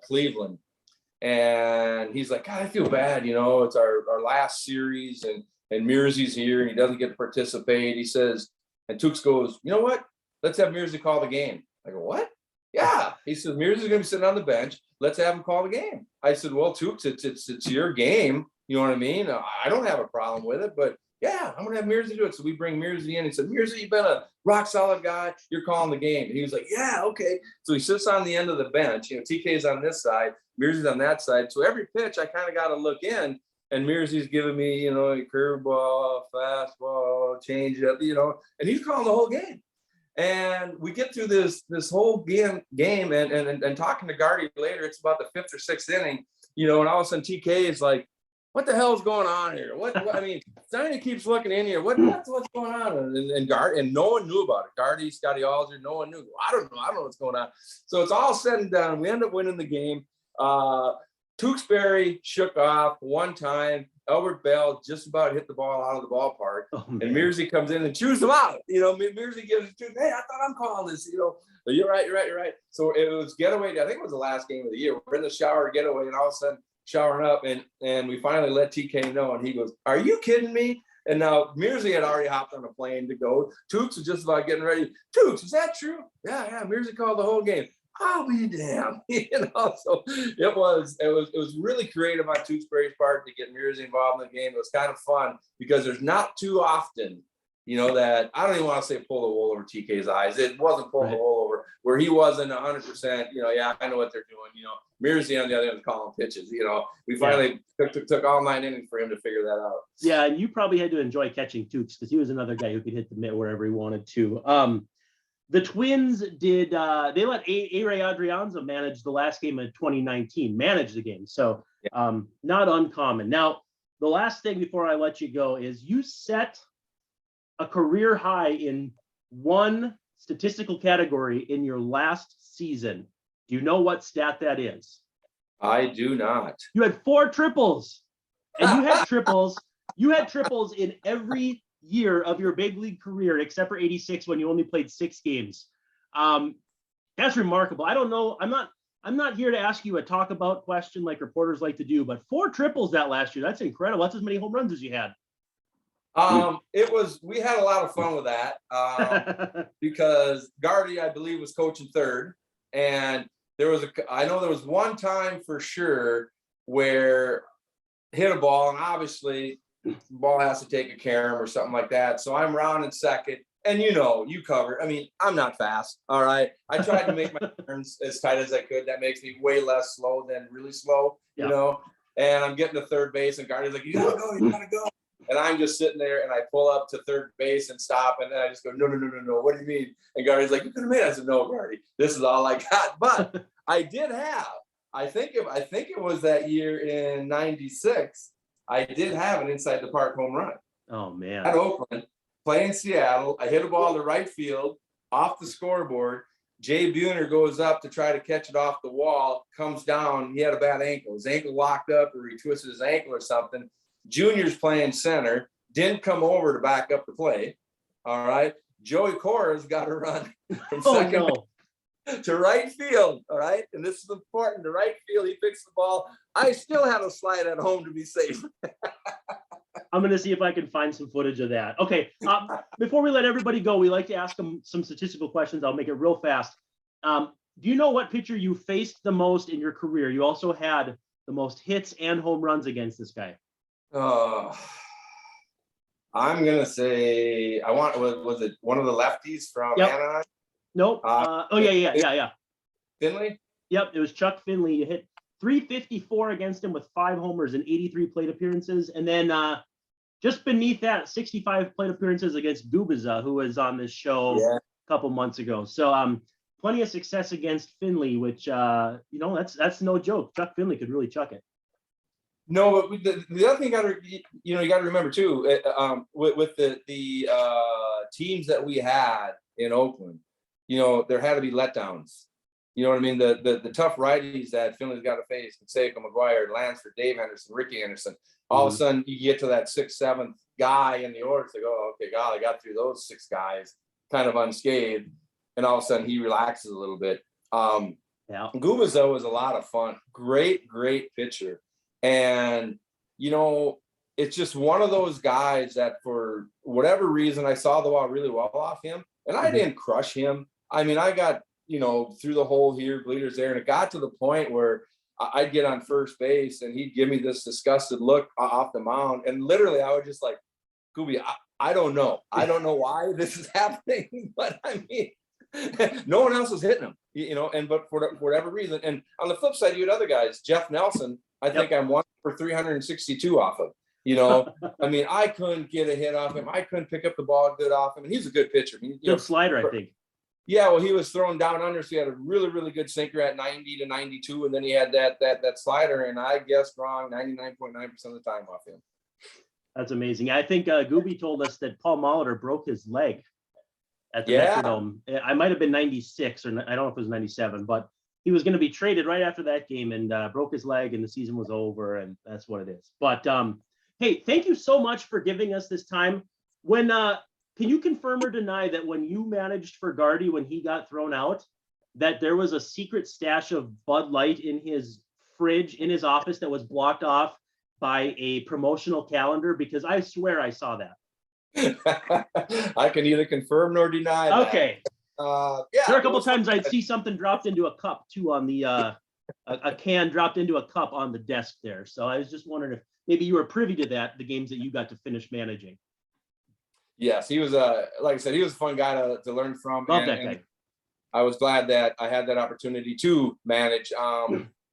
Cleveland. And he's like, God, I feel bad. It's our last series, and Mearsy's here and he doesn't get to participate. He says, and Tukes goes, you know what? Let's have Mearsy call the game. I go, what? Yeah. He says, Mearsy's going to be sitting on the bench. Let's have him call the game. I said, well, Tukes, it's your game. You know what I mean? I don't have a problem with it, but yeah, I'm going to have Mearsy do it. So we bring Mearsy in. He said, Mearsy, you've been a rock solid guy. You're calling the game. And he was like, yeah, okay. So he sits on the end of the bench. TK's on this side, Mearsy's on that side. So every pitch, I kind of got to look in, and Mearsy's giving me, a curveball, fastball, change up, and he's calling the whole game. And we get through this whole game and talking to Gardy later, it's about the 5th or 6th inning, and all of a sudden TK is like, what the hell's going on here? What I mean, Steiny keeps looking in here. What's going on? And no one knew about it. Gardy, Scotty Alzer, no one knew. I don't know what's going on. So it's all said and done. We end up winning the game. Tewksbury shook off one time. Albert Bell just about hit the ball out of the ballpark. And Mearsy comes in and chews him out. Mearsy gives it to him. Hey, I thought I'm calling this, But you're right. So it was getaway. I think it was the last game of the year. We're in the shower, getaway, and all of a sudden showering up, and we finally let TK know, and he goes, are you kidding me? And now Mearsy had already hopped on a plane to go. Tukes was just about getting ready. Tukes, is that true? Yeah. Mearsy called the whole game. I'll be damned. So it was really creative on Tewksbury's part to get Mearsy involved in the game. It was kind of fun because there's not too often, that I don't even want to say pull the wool over TK's eyes. It wasn't pulling the wool over where he wasn't 100%, yeah, I know what they're doing. Mearsy on the other end calling pitches. We finally took all 9 innings for him to figure that out. Yeah, and you probably had to enjoy catching Tukes because he was another guy who could hit the mitt wherever he wanted to. The Twins did, they let A-Ray Adrianza manage the last game of 2019, manage the game. So not uncommon. Now, the last thing before I let you go is you set a career high in one statistical category in your last season. Do you know what stat that is? I do not. You had 4 triples, and you had triples. You had triples in every year of your big league career, except for 86 when you only played 6 games. That's remarkable. I don't know. I'm not here to ask you a talk about question like reporters like to do, but 4 triples that last year. That's incredible. That's as many home runs as you had. We had a lot of fun with that because Gardy, I believe, was coaching third, and I know there was one time for sure where hit a ball, and obviously the ball has to take a carom or something like that. So I'm rounding second, and you cover. I mean, I'm not fast. All right. I tried to make my turns as tight as I could. That makes me way less slow than really slow, and I'm getting to third base, and Gardy's like, you gotta go. And I'm just sitting there, and I pull up to third base and stop, and then I just go, no. What do you mean? And Gardy's like, you could have made it. I said, no, Gardy, this is all I got. But I did have, I think it was that year in '96. I did have an inside the park home run. Oh man! At Oakland, playing Seattle, I hit a ball to right field off the scoreboard. Jay Buhner goes up to try to catch it off the wall, comes down. He had a bad ankle. His ankle locked up, or he twisted his ankle or something. Junior's playing center, didn't come over to back up the play. All right. Joey Cora's got to run from second to right field. All right. And this is important. To right field, he picks the ball. I still had a slide at home to be safe. I'm going to see if I can find some footage of that. Okay. Before we let everybody go, we like to ask them some statistical questions. I'll make it real fast. Do you know what pitcher you faced the most in your career? You also had the most hits and home runs against this guy. I'm gonna say was it one of the lefties from Anaheim? Nope. Yeah. Finley? Yep, it was Chuck Finley. You hit 354 against him with 5 homers and 83 plate appearances, and then just beneath that, 65 plate appearances against Gubiza, who was on this show a couple months ago. So plenty of success against Finley, which that's no joke. Chuck Finley could really chuck it. No, but the other thing you got to remember too, with the teams that we had in Oakland, there had to be letdowns. You know what I mean? The tough righties that Finley's got to face: Canseco, McGuire, Lansford, Dave Henderson, Ricky Anderson. All of a sudden, you get to that 6th, 7th guy in the order. It's like, oh, okay, God, I got through those 6 guys kind of unscathed, and all of a sudden he relaxes a little bit. Gubiza was a lot of fun. Great pitcher. And, it's just one of those guys that for whatever reason, I saw the ball really well off him, and I didn't crush him. I mean, I got, through the hole here, bleeders there. And it got to the point where I'd get on first base and he'd give me this disgusted look off the mound. And literally I would just like, Gooby, I don't know. I don't know why this is happening, but I mean, no one else was hitting him, but for whatever reason. And on the flip side, you had other guys, Jeff Nelson, I think I'm 1 for 362 off of. I mean, I couldn't get a hit off him. I couldn't pick up the ball good off him. And he's a good pitcher. Good slider, I think. Yeah, well, he was throwing down under, so he had a really, really good sinker at 90 to 92, and then he had that slider, and I guessed wrong 99.9% of the time off him. That's amazing. I think Gooby told us that Paul Molitor broke his leg at the Metrodome. I might have been 96, or I don't know if it was 97, but he was going to be traded right after that game and broke his leg, and the season was over, and that's what it is. But hey, thank you so much for giving us this time. Can you confirm or deny that when you managed for Gardy, when he got thrown out, that there was a secret stash of Bud Light in his fridge in his office that was blocked off by a promotional calendar? Because I swear I saw that. I can neither confirm nor deny that. Okay. There are a couple times I'd see something dropped into a cup too on the a can dropped into a cup on the desk there. So I was just wondering if maybe you were privy to that, the games that you got to finish managing. Yes, he was like I said, he was a fun guy to learn from. Love that guy. I was glad that I had that opportunity to manage.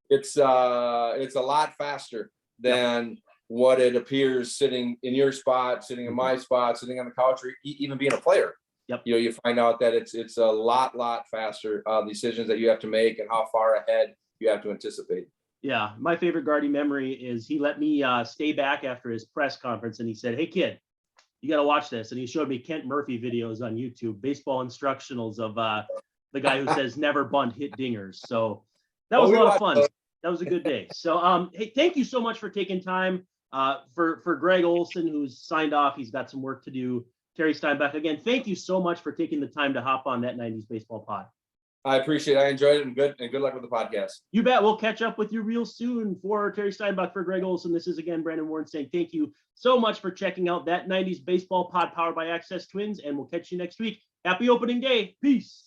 It's a lot faster than what it appears sitting in your spot, sitting in my spot, sitting on the couch, or even being a player. Yep. You know, you find out that it's a lot faster decisions that you have to make and how far ahead you have to anticipate. Yeah, my favorite Guardy memory is he let me stay back after his press conference, and he said, "Hey kid, you got to watch this." And he showed me Kent Murphy videos on YouTube, baseball instructionals of the guy who says never bunt, hit dingers. So that was a lot of fun. That was a good day. So hey, thank you so much for taking time. For Gregg Olson, who's signed off, he's got some work to do. Terry Steinbach, again, thank you so much for taking the time to hop on that 90s baseball pod. I appreciate it. I enjoyed it, and good luck with the podcast. You bet. We'll catch up with you real soon. For Terry Steinbach, for Gregg Olson, this is again Brandon Warren saying thank you so much for checking out that 90s baseball pod powered by Access Twins, and we'll catch you next week. Happy opening day. Peace.